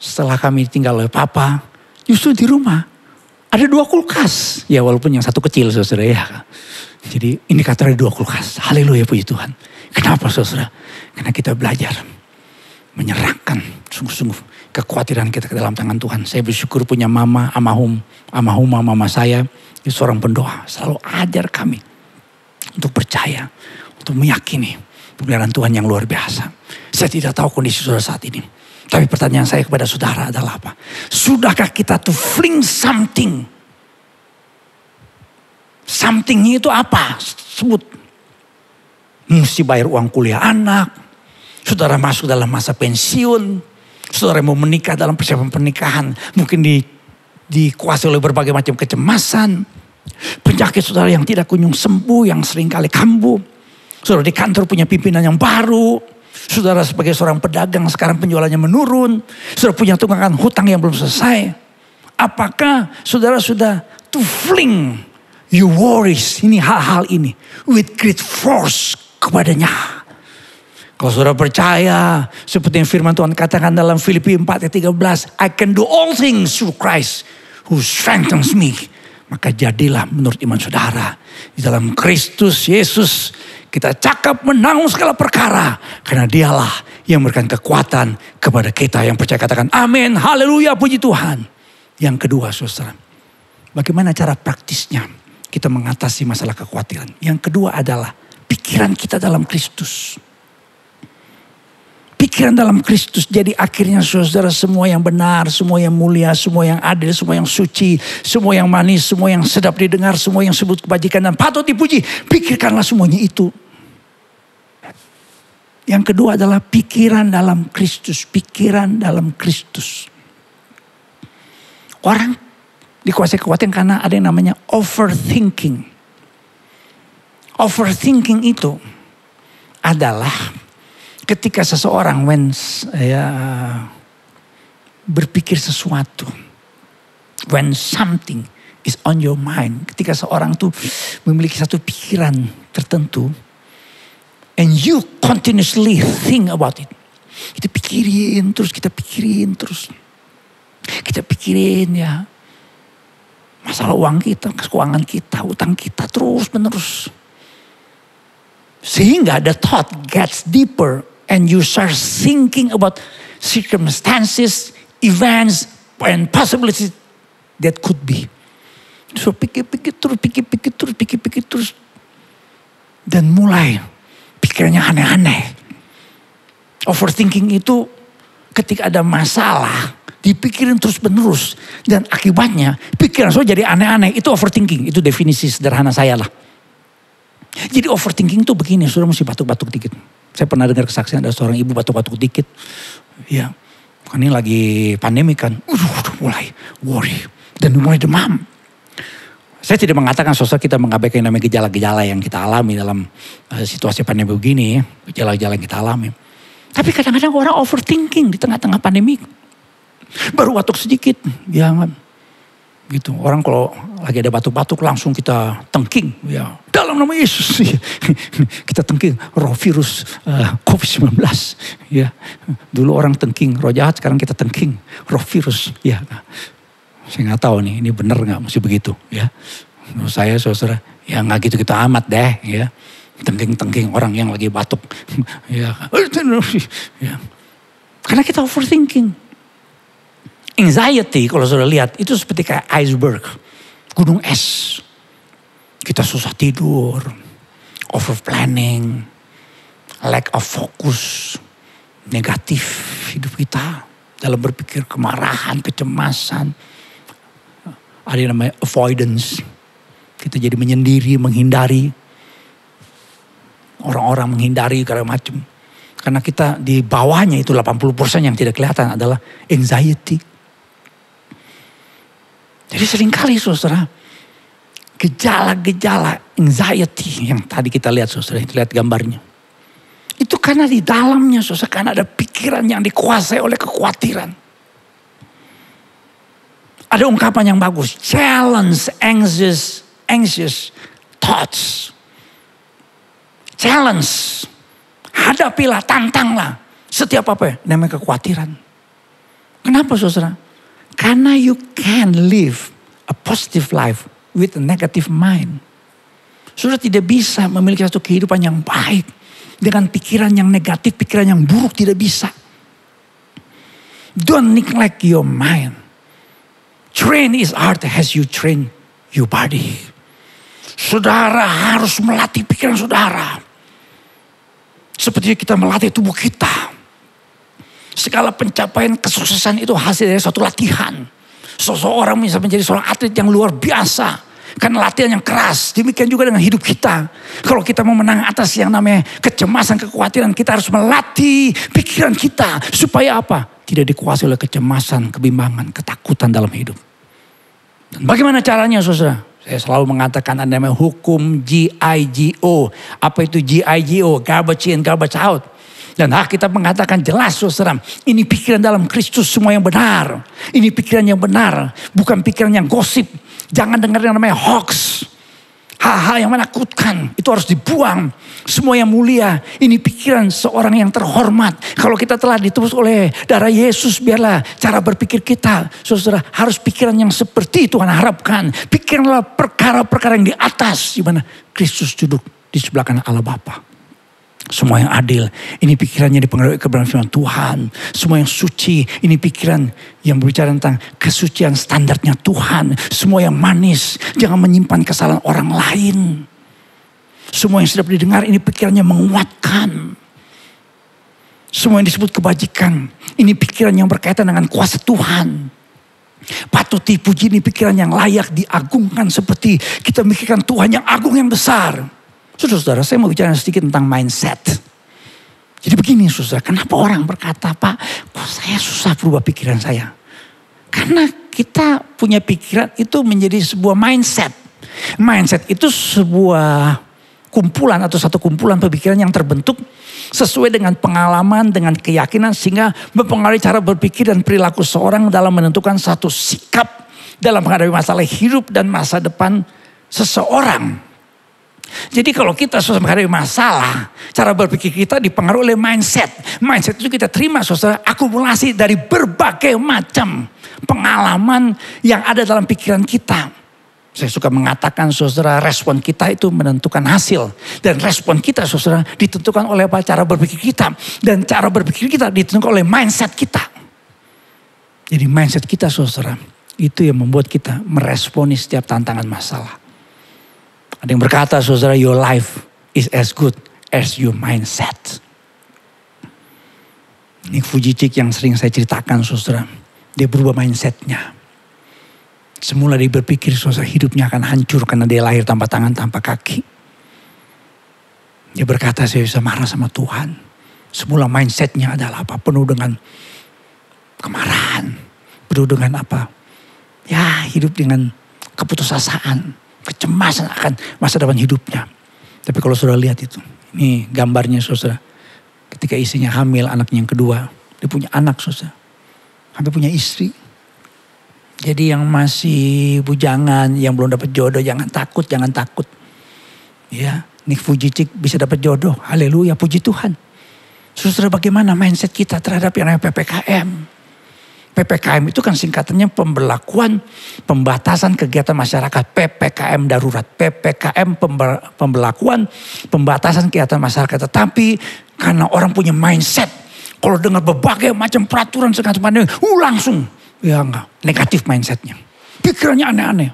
[SPEAKER 2] setelah kami tinggal oleh papa, justru di rumah ada 2 kulkas. Ya walaupun yang satu kecil, saudara ya. Jadi indikatornya 2 kulkas. Haleluya, puji Tuhan. Kenapa, saudara? Karena kita belajar menyerahkan sungguh-sungguh kekhawatiran kita ke dalam tangan Tuhan. Saya bersyukur punya mama, Amahuma mama saya. Dia seorang pendoa. Selalu ajar kami untuk percaya, untuk meyakini pemeliharaan Tuhan yang luar biasa. Saya tidak tahu kondisi saudara saat ini. Tapi pertanyaan saya kepada saudara adalah apa? Sudahkah kita to fling something? Something itu apa? Sebut. Mesti bayar uang kuliah anak. Saudara masuk dalam masa pensiun. Saudara mau menikah dalam persiapan pernikahan. Mungkin dikuasai oleh berbagai macam kecemasan. Penyakit saudara yang tidak kunjung sembuh. Yang seringkali kambuh. Saudara di kantor punya pimpinan yang baru. Saudara sebagai seorang pedagang sekarang penjualannya menurun. Saudara punya tunggakan hutang yang belum selesai. Apakah saudara sudah to fling your worries, ini hal-hal ini with great force kepadanya. Kalau saudara percaya seperti yang firman Tuhan katakan dalam Filipi 4:13, I can do all things through Christ who strengthens me. Maka jadilah menurut iman saudara. Di dalam Kristus Yesus kita cakap menanggung segala perkara. Karena dialah yang memberikan kekuatan kepada kita yang percaya. Katakan amin, haleluya, puji Tuhan. Yang kedua saudara, bagaimana cara praktisnya kita mengatasi masalah kekhawatiran. Yang kedua adalah pikiran kita dalam Kristus. Pikiran dalam Kristus. Jadi akhirnya saudara semua yang benar, semua yang mulia, semua yang adil, semua yang suci, semua yang manis, semua yang sedap didengar, semua yang sebut kebajikan dan patut dipuji. Pikirkanlah semuanya itu. Yang kedua adalah pikiran dalam Kristus. Pikiran dalam Kristus. Orang dikuasai kekhawatiran karena ada yang namanya overthinking. Overthinking itu adalah ketika seseorang berpikir sesuatu, when something is on your mind, ketika seorang tuh memiliki satu pikiran tertentu, and you continuously think about it, kita pikirin terus, kita pikirin ya masalah uang kita, keuangan kita, utang kita terus menerus, sehingga the thought gets deeper. And you start thinking about circumstances, events, and possibilities that could be. So pikir terus. Dan mulai pikirannya aneh-aneh. Overthinking itu ketika ada masalah, dipikirin terus menerus. Dan akibatnya pikiran saya jadi aneh-aneh. Itu overthinking, itu definisi sederhana saya lah. Jadi overthinking itu begini, saudara mesti batuk-batuk dikit. Saya pernah dengar kesaksian ada seorang ibu batuk-batuk dikit. Ya, kan ini lagi pandemi kan. Udah mulai worry. Dan mulai demam. Saya tidak mengatakan saudara kita mengabaikan namanya gejala-gejala yang kita alami dalam situasi pandemi begini. Gejala-gejala yang kita alami. Tapi kadang-kadang orang overthinking di tengah-tengah pandemi. Baru batuk sedikit. Ya gitu. Orang kalau lagi ada batuk-batuk langsung kita tengking. Ya, dalam nama Yesus. Kita tengking roh virus COVID-19. Ya, dulu orang tengking roh jahat, sekarang kita tengking roh virus. Ya, saya nggak tahu nih ini benar nggak mesti begitu. Ya, menurut saya saudara ya nggak gitu-gitu amat deh. Ya, tengking orang yang lagi batuk. Ya, karena kita overthinking. Anxiety kalau saudara lihat itu seperti kayak iceberg, gunung es. Kita susah tidur, over planning, lack of focus, negatif hidup kita dalam berpikir, kemarahan, kecemasan. Ada yang namanya avoidance. Kita jadi menyendiri, menghindari. Orang-orang menghindari segala macam. Karena kita di bawahnya itu 80% yang tidak kelihatan adalah anxiety. Jadi seringkali saudara, gejala-gejala anxiety yang tadi kita lihat saudara, lihat gambarnya. Itu karena di dalamnya saudara, karena ada pikiran yang dikuasai oleh kekhawatiran. Ada ungkapan yang bagus, challenge anxious thoughts. Challenge, hadapilah, tantanglah setiap apa ya, namanya kekhawatiran. Kenapa saudara? Karena you can live a positive life with a negative mind. Saudara tidak bisa memiliki satu kehidupan yang baik dengan pikiran yang negatif, pikiran yang buruk, tidak bisa. Don't neglect your mind. Train his heart as you train your body. Saudara harus melatih pikiran saudara. Seperti kita melatih tubuh kita. Segala pencapaian kesuksesan itu hasil dari suatu latihan. Seseorang bisa menjadi seorang atlet yang luar biasa. Karena latihan yang keras. Demikian juga dengan hidup kita. Kalau kita mau menang atas yang namanya kecemasan, kekhawatiran, kita harus melatih pikiran kita. Supaya apa? Tidak dikuasai oleh kecemasan, kebimbangan, ketakutan dalam hidup. Dan bagaimana caranya, saudara? Saya selalu mengatakan ada namanya hukum GIGO. Apa itu GIGO? Garbage in, garbage out. Dan kita mengatakan jelas, saudara. Ini pikiran dalam Kristus semua yang benar. Ini pikiran yang benar. Bukan pikiran yang gosip. Jangan dengar yang namanya hoax. Hal-hal yang menakutkan. Itu harus dibuang. Semua yang mulia. Ini pikiran seorang yang terhormat. Kalau kita telah ditebus oleh darah Yesus. Biarlah cara berpikir kita. Saudara harus pikiran yang seperti Tuhan harapkan. Pikiranlah perkara-perkara yang di atas. Di mana Kristus duduk di sebelah kanan Allah Bapa. Semua yang adil, ini pikirannya dipengaruhi kebenaran firman Tuhan. Semua yang suci, ini pikiran yang berbicara tentang kesucian standarnya Tuhan. Semua yang manis, jangan menyimpan kesalahan orang lain. Semua yang sedap didengar, ini pikirannya menguatkan. Semua yang disebut kebajikan, ini pikiran yang berkaitan dengan kuasa Tuhan. Patut dipuji, ini pikiran yang layak diagungkan seperti kita memikirkan Tuhan yang agung yang besar. Saudara, saya mau bicara sedikit tentang mindset. Jadi begini, saudara, kenapa orang berkata, Pak, kok saya susah berubah pikiran saya? Karena kita punya pikiran itu menjadi sebuah mindset. Mindset itu sebuah kumpulan atau satu kumpulan pemikiran yang terbentuk sesuai dengan pengalaman, dengan keyakinan, sehingga mempengaruhi cara berpikir dan perilaku seorang dalam menentukan satu sikap dalam menghadapi masalah hidup dan masa depan seseorang. Jadi kalau kita susah menghadapi masalah, cara berpikir kita dipengaruhi oleh mindset. Mindset itu kita terima, saudara, akumulasi dari berbagai macam pengalaman yang ada dalam pikiran kita. Saya suka mengatakan, saudara, respon kita itu menentukan hasil. Dan respon kita, saudara, ditentukan oleh apa? Cara berpikir kita. Dan cara berpikir kita ditentukan oleh mindset kita. Jadi mindset kita, saudara, itu yang membuat kita meresponi setiap tantangan masalah. Ada yang berkata, saudara, your life is as good as your mindset. Nick Vujicic yang sering saya ceritakan, saudara, dia berubah mindsetnya. Semula dia berpikir, saudara, hidupnya akan hancur karena dia lahir tanpa tangan, tanpa kaki. Dia berkata, saya bisa marah sama Tuhan. Semula mindsetnya adalah apa? Penuh dengan kemarahan. Penuh dengan apa? Ya, hidup dengan keputusasaan. Kecemasan akan masa depan hidupnya. Tapi kalau saudara lihat itu. Ini gambarnya, saudara. Ketika istrinya hamil, anaknya yang kedua. Dia punya anak, saudara. Sampai punya istri. Jadi yang masih bujangan, yang belum dapat jodoh, jangan takut, jangan takut. Ya, Nick Vujicic bisa dapat jodoh. Haleluya, puji Tuhan. Saudara, bagaimana mindset kita terhadap yang namanya PPKM? PPKM itu kan singkatannya pembatasan kegiatan masyarakat. PPKM darurat. PPKM pembelakuan, pembatasan kegiatan masyarakat. Tetapi karena orang punya mindset. Kalau dengar berbagai macam peraturan segala langsung. Ya enggak, negatif mindsetnya. Pikirannya aneh-aneh.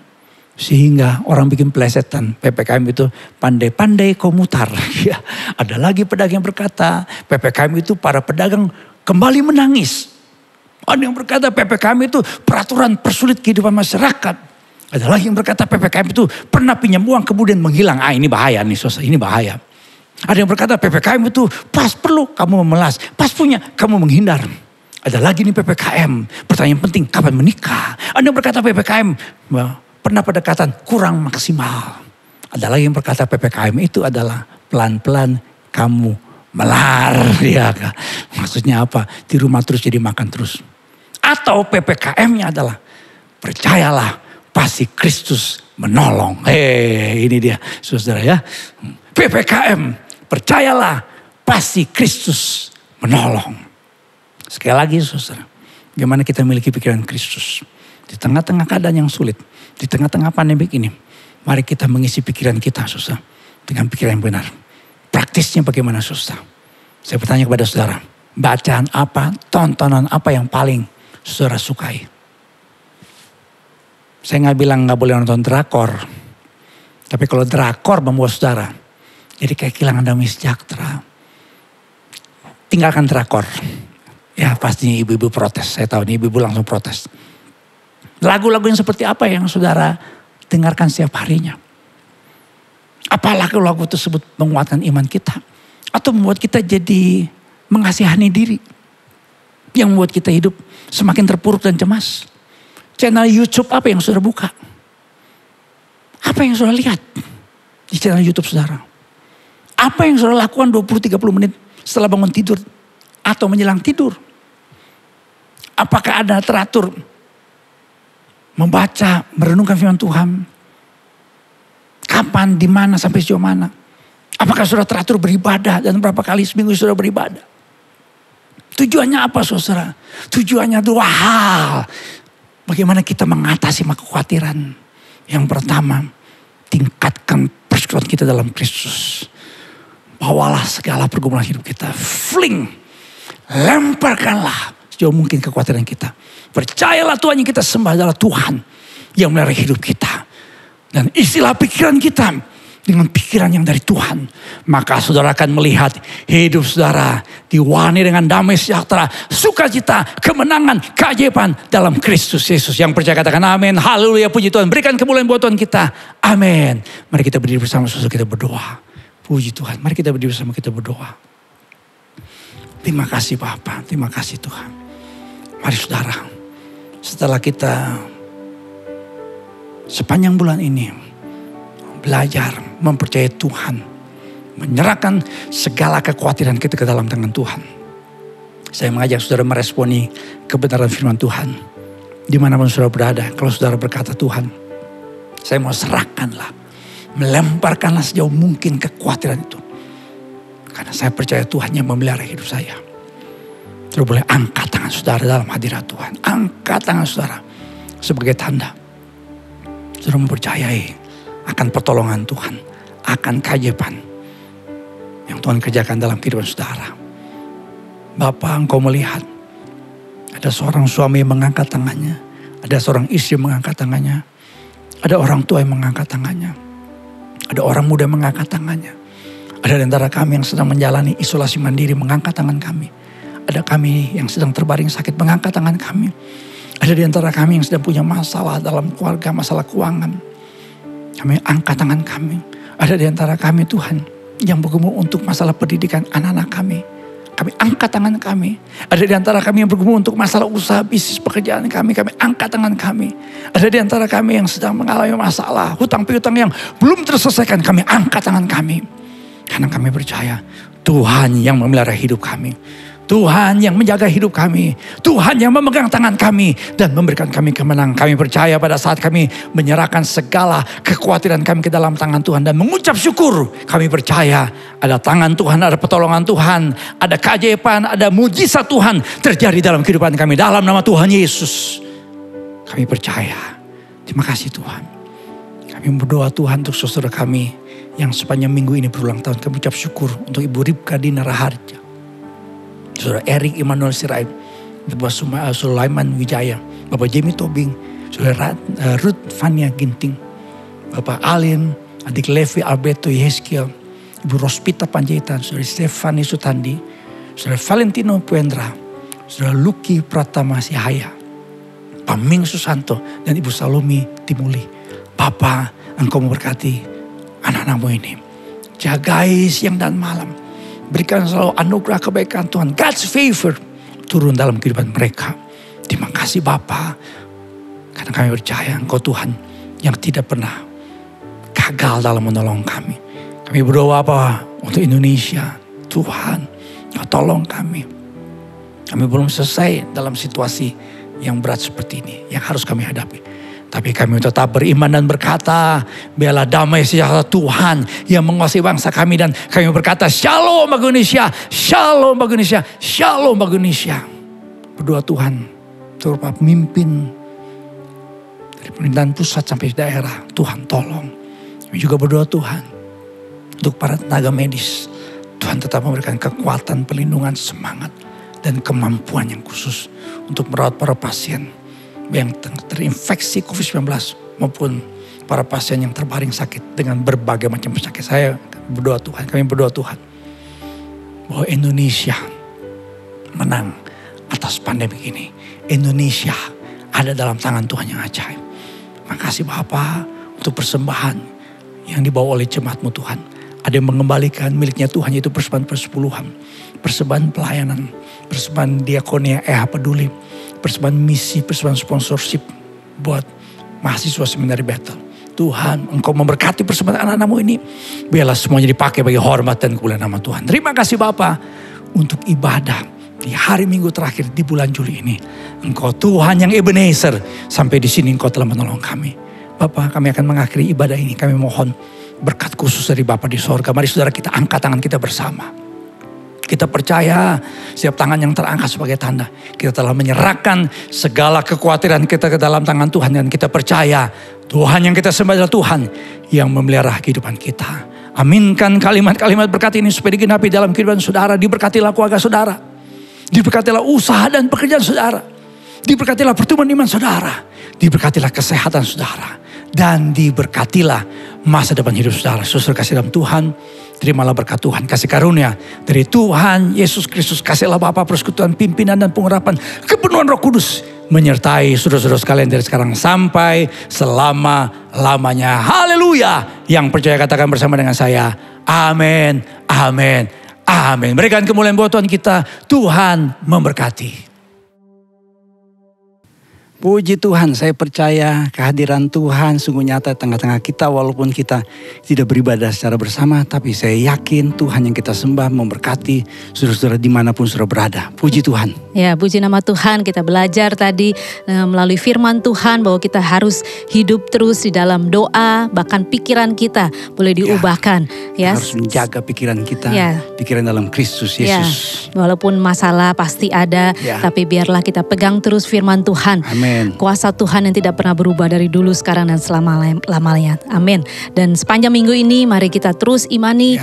[SPEAKER 2] Sehingga orang bikin pelesetan. PPKM itu pandai-pandai kau mutar. Ya, ada lagi pedagang yang berkata, PPKM itu para pedagang kembali menangis. Ada yang berkata PPKM itu peraturan persulit kehidupan masyarakat. Ada lagi yang berkata PPKM itu pernah pinjam uang kemudian menghilang. Ini bahaya nih, saudara, ini bahaya. Ada yang berkata PPKM itu pas perlu kamu memelas, pas punya kamu menghindar. Ada lagi nih PPKM, pertanyaan penting, kapan menikah? Ada yang berkata PPKM pernah pendekatan kurang maksimal. Ada lagi yang berkata PPKM itu adalah pelan-pelan kamu melar. Ya, maksudnya apa? Di rumah terus jadi makan terus. Atau PPKM-nya adalah percayalah pasti Kristus menolong. Ini dia, saudara, ya. PPKM, percayalah pasti Kristus menolong. Sekali lagi, saudara, bagaimana kita memiliki pikiran Kristus di tengah-tengah keadaan yang sulit, di tengah-tengah pandemi ini. Mari kita mengisi pikiran kita, saudara, dengan pikiran yang benar. Praktisnya bagaimana, saudara? Saya bertanya kepada saudara, bacaan apa, tontonan apa yang paling saudara sukai. Saya nggak bilang nggak boleh nonton drakor. Tapi kalau drakor membuat saudara jadi kayak kehilangan damai sejahtera, tinggalkan drakor. Ya pastinya ibu-ibu protes. Saya tahu nih ibu-ibu langsung protes. Lagu-lagu yang seperti apa yang saudara dengarkan setiap harinya? Apa lagu-lagu tersebut menguatkan iman kita? Atau membuat kita jadi mengasihani diri? Yang membuat kita hidup semakin terpuruk dan cemas? Channel YouTube apa yang saudara buka? Apa yang saudara lihat di channel YouTube saudara? Apa yang saudara lakukan 20-30 menit setelah bangun tidur atau menjelang tidur? Apakah ada teratur membaca, merenungkan firman Tuhan? Kapan, di mana, sampai sejauh mana? Apakah saudara teratur beribadah dan berapa kali seminggu saudara beribadah? Tujuannya apa saudara? Tujuannya 2 hal. Bagaimana kita mengatasi kekhawatiran. Yang pertama, tingkatkan persekutuan kita dalam Kristus. Bawalah segala pergumulan hidup kita. Fling. Lemparkanlah sejauh mungkin kekhawatiran kita. Percayalah Tuhan yang kita sembah adalah Tuhan yang memelihara hidup kita. Dan isilah pikiran kita dengan pikiran yang dari Tuhan. Maka saudara akan melihat hidup saudara diwarnai dengan damai sejahtera, sukacita, kemenangan, keajaiban dalam Kristus Yesus. Yang percaya katakan amin. Haleluya, puji Tuhan. Berikan kemuliaan buat Tuhan kita. Amin. Mari kita berdiri bersama saudara, kita berdoa. Puji Tuhan. Mari kita berdiri bersama, kita berdoa. Terima kasih Bapa, terima kasih Tuhan. Mari saudara, setelah kita sepanjang bulan ini belajar mempercayai Tuhan, menyerahkan segala kekhawatiran kita ke dalam tangan Tuhan. Saya mengajak saudara meresponi kebenaran firman Tuhan. Dimanapun saudara berada, kalau saudara berkata Tuhan, saya mau serahkanlah, melemparkanlah sejauh mungkin kekhawatiran itu. Karena saya percaya Tuhan yang memelihara hidup saya. Saudara boleh angkat tangan saudara dalam hadirat Tuhan. Angkat tangan saudara sebagai tanda saudara mempercayai akan pertolongan Tuhan, akan keajaiban yang Tuhan kerjakan dalam kehidupan saudara. Bapa, engkau melihat ada seorang suami yang mengangkat tangannya, ada seorang istri yang mengangkat tangannya, ada orang tua yang mengangkat tangannya, ada orang muda yang mengangkat tangannya, ada di antara kami yang sedang menjalani isolasi mandiri mengangkat tangan kami, ada kami yang sedang terbaring sakit mengangkat tangan kami, ada di antara kami yang sedang punya masalah dalam keluarga, masalah keuangan. Kami angkat tangan kami. Ada di antara kami Tuhan yang bergumul untuk masalah pendidikan anak-anak kami. Kami angkat tangan kami. Ada di antara kami yang bergumul untuk masalah usaha, bisnis, pekerjaan kami. Kami angkat tangan kami. Ada di antara kami yang sedang mengalami masalah, hutang piutang yang belum terselesaikan. Kami angkat tangan kami. Karena kami percaya Tuhan yang memelihara hidup kami. Tuhan yang menjaga hidup kami. Tuhan yang memegang tangan kami dan memberikan kami kemenangan. Kami percaya pada saat kami menyerahkan segala kekhawatiran kami ke dalam tangan Tuhan dan mengucap syukur. Kami percaya ada tangan Tuhan, ada pertolongan Tuhan, ada keajaiban, ada mujizat Tuhan terjadi dalam kehidupan kami. Dalam nama Tuhan Yesus. Kami percaya. Terima kasih Tuhan. Kami berdoa Tuhan untuk saudara kami yang sepanjang minggu ini berulang tahun. Kami ucap syukur untuk Ibu Ripka Dina Raharja, Saudara Erik Immanuel Sirait, Bapak Sulaiman Wijaya, Bapak Jamie Tobing, Saudara Ruth Fania Ginting, Bapak Alin, Adik Levi Alberto Yeskiel, Ibu Rospita Panjaitan, Saudara Stefani Sutandi, Saudara Valentino Puendra, Saudara Lucky Pratama Sihaya, Pak Ming Susanto, dan Ibu Salome Timuli. Bapa, Engkau memberkati anak-anakmu ini. Jagai siang dan malam. Berikan selalu anugerah kebaikan Tuhan. God's favor turun dalam kehidupan mereka. Terima kasih Bapa. Karena kami percaya Engkau Tuhan yang tidak pernah gagal dalam menolong kami. Kami berdoa Bapa untuk Indonesia. Tuhan, Kau tolong kami. Kami belum selesai dalam situasi yang berat seperti ini. Yang harus kami hadapi. Tapi kami tetap beriman dan berkata, biarlah damai sejahtera Tuhan yang menguasai bangsa kami. Dan kami berkata, Shalom bagi Indonesia, Shalom bagi Indonesia, Shalom bagi Indonesia. Berdoa Tuhan, turut pemimpin dari pemerintahan pusat sampai daerah. Tuhan tolong. Kami juga berdoa Tuhan, untuk para tenaga medis. Tuhan tetap memberikan kekuatan, perlindungan, semangat. dan kemampuan yang khusus untuk merawat para pasien yang terinfeksi COVID-19 maupun para pasien yang terbaring sakit dengan berbagai macam penyakit. Saya berdoa Tuhan, kami berdoa Tuhan, bahwa Indonesia menang atas pandemi ini. Indonesia ada dalam tangan Tuhan yang ajaib. Makasih Bapa untuk persembahan yang dibawa oleh jemaat-Mu Tuhan. Ada yang mengembalikan miliknya Tuhan, yaitu persembahan persepuluhan, persembahan pelayanan, persembahan diakonia peduli, persembahan misi, persembahan sponsorship buat mahasiswa seminari Bethel. Tuhan, Engkau memberkati persembahan anak-anak-Mu ini. Biarlah semuanya dipakai bagi hormat dan kemuliaan nama Tuhan. Terima kasih Bapa untuk ibadah di hari Minggu terakhir di bulan Juli ini. Engkau Tuhan yang Ebenezer, sampai di sini Engkau telah menolong kami. Bapa, kami akan mengakhiri ibadah ini. Kami mohon berkat khusus dari Bapa di sorga. Mari saudara kita angkat tangan kita bersama. Kita percaya setiap tangan yang terangkat sebagai tanda kita telah menyerahkan segala kekhawatiran kita ke dalam tangan Tuhan. Dan kita percaya Tuhan yang kita sembah adalah Tuhan yang memelihara kehidupan kita. Aminkan kalimat-kalimat berkat ini supaya digenapi dalam kehidupan saudara. Diberkatilah keluarga saudara. Diberkatilah usaha dan pekerjaan saudara. Diberkatilah pertumbuhan iman saudara. Diberkatilah kesehatan saudara. Dan diberkatilah masa depan hidup saudara. Saudara kasih dalam Tuhan, terimalah berkat Tuhan. Kasih karunia dari Tuhan Yesus Kristus. Kasihlah Bapa persekutuan pimpinan dan pengurapan kepenuhan Roh Kudus menyertai saudara-saudara sekalian dari sekarang sampai selama-lamanya. Haleluya. Yang percaya katakan bersama dengan saya. Amin, amin, amin. Berikan kemuliaan buat Tuhan kita. Tuhan memberkati. Puji Tuhan, saya percaya kehadiran Tuhan sungguh nyata di tengah-tengah kita. Walaupun kita tidak beribadah secara bersama, tapi saya yakin Tuhan yang kita sembah memberkati saudara-saudara dimanapun saudara berada. Puji Tuhan.
[SPEAKER 3] Ya, puji nama Tuhan. Kita belajar tadi melalui firman Tuhan bahwa kita harus hidup terus di dalam doa. Bahkan pikiran kita boleh diubahkan. Ya,
[SPEAKER 2] harus menjaga pikiran kita, pikiran dalam Kristus Yesus.
[SPEAKER 3] Ya, walaupun masalah pasti ada, tapi biarlah kita pegang terus firman Tuhan.
[SPEAKER 2] Amin.
[SPEAKER 3] Kuasa Tuhan yang tidak pernah berubah dari dulu, sekarang, dan selama-lamanya. Amin. Dan sepanjang minggu ini mari kita terus imani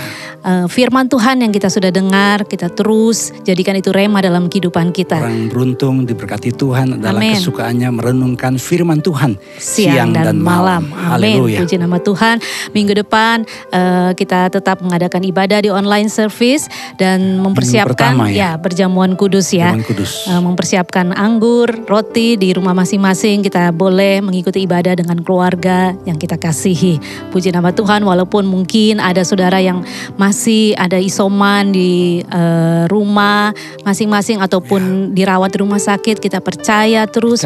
[SPEAKER 3] firman Tuhan yang kita sudah dengar. Kita terus jadikan itu rema dalam kehidupan kita.
[SPEAKER 2] Orang beruntung diberkati Tuhan adalah kesukaannya merenungkan firman Tuhan siang dan malam.
[SPEAKER 3] Amin. Puji nama Tuhan. Minggu depan kita tetap mengadakan ibadah di online service dan mempersiapkan berjamuan kudus ya. Mempersiapkan anggur, roti di rumah masing-masing. Kita boleh mengikuti ibadah dengan keluarga yang kita kasihi. Puji nama Tuhan, walaupun mungkin ada saudara yang masih ada isoman di rumah masing-masing ataupun dirawat di rumah sakit, kita percaya terus.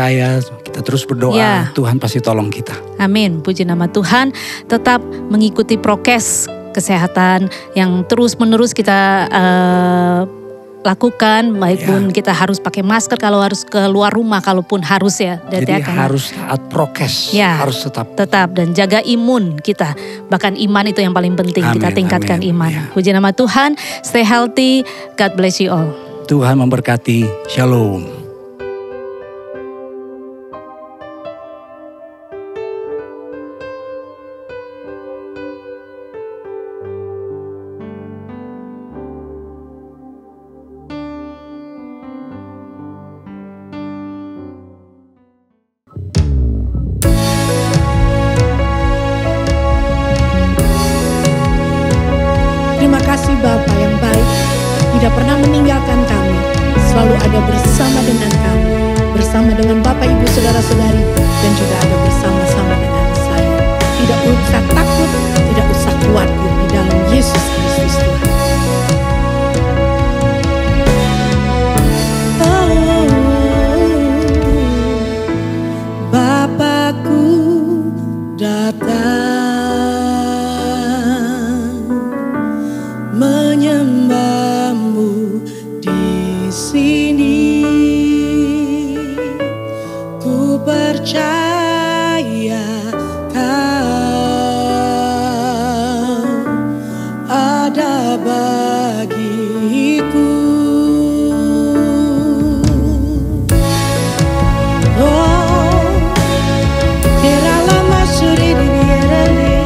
[SPEAKER 2] Kita terus berdoa, Tuhan pasti tolong kita. Amin.
[SPEAKER 3] Puji nama Tuhan. Tetap mengikuti prokes kesehatan yang terus-menerus kita lakukan, baik pun kita harus pakai masker kalau harus keluar rumah, kalaupun harus ya.
[SPEAKER 2] Jadi harus taat prokes, harus tetap
[SPEAKER 3] dan jaga imun kita. Bahkan iman itu yang paling penting, kita tingkatkan iman. Puji nama Tuhan, stay healthy, God bless you all.
[SPEAKER 2] Tuhan memberkati, shalom.
[SPEAKER 5] Bapa yang baik, tidak pernah meninggalkan kami, selalu ada bersama dengan kami, bersama dengan Bapak Ibu Saudara-saudari, dan juga ada bersama-sama dengan saya. Tidak usah takut, tidak usah khawatir di dalam Yesus Kristus Tuhan. Bapakku datang menyembahmu di sini, ku percaya kau ada bagiku. Oh, kira lama suri di biarali.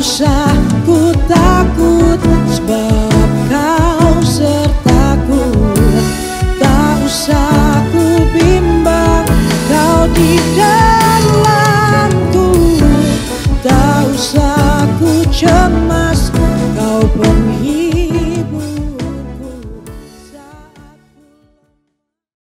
[SPEAKER 5] usah ku takut, sebab kau sertaku. Tak usah ku bimbang, kau di dalamku. Tak usah ku cemas, kau penghilang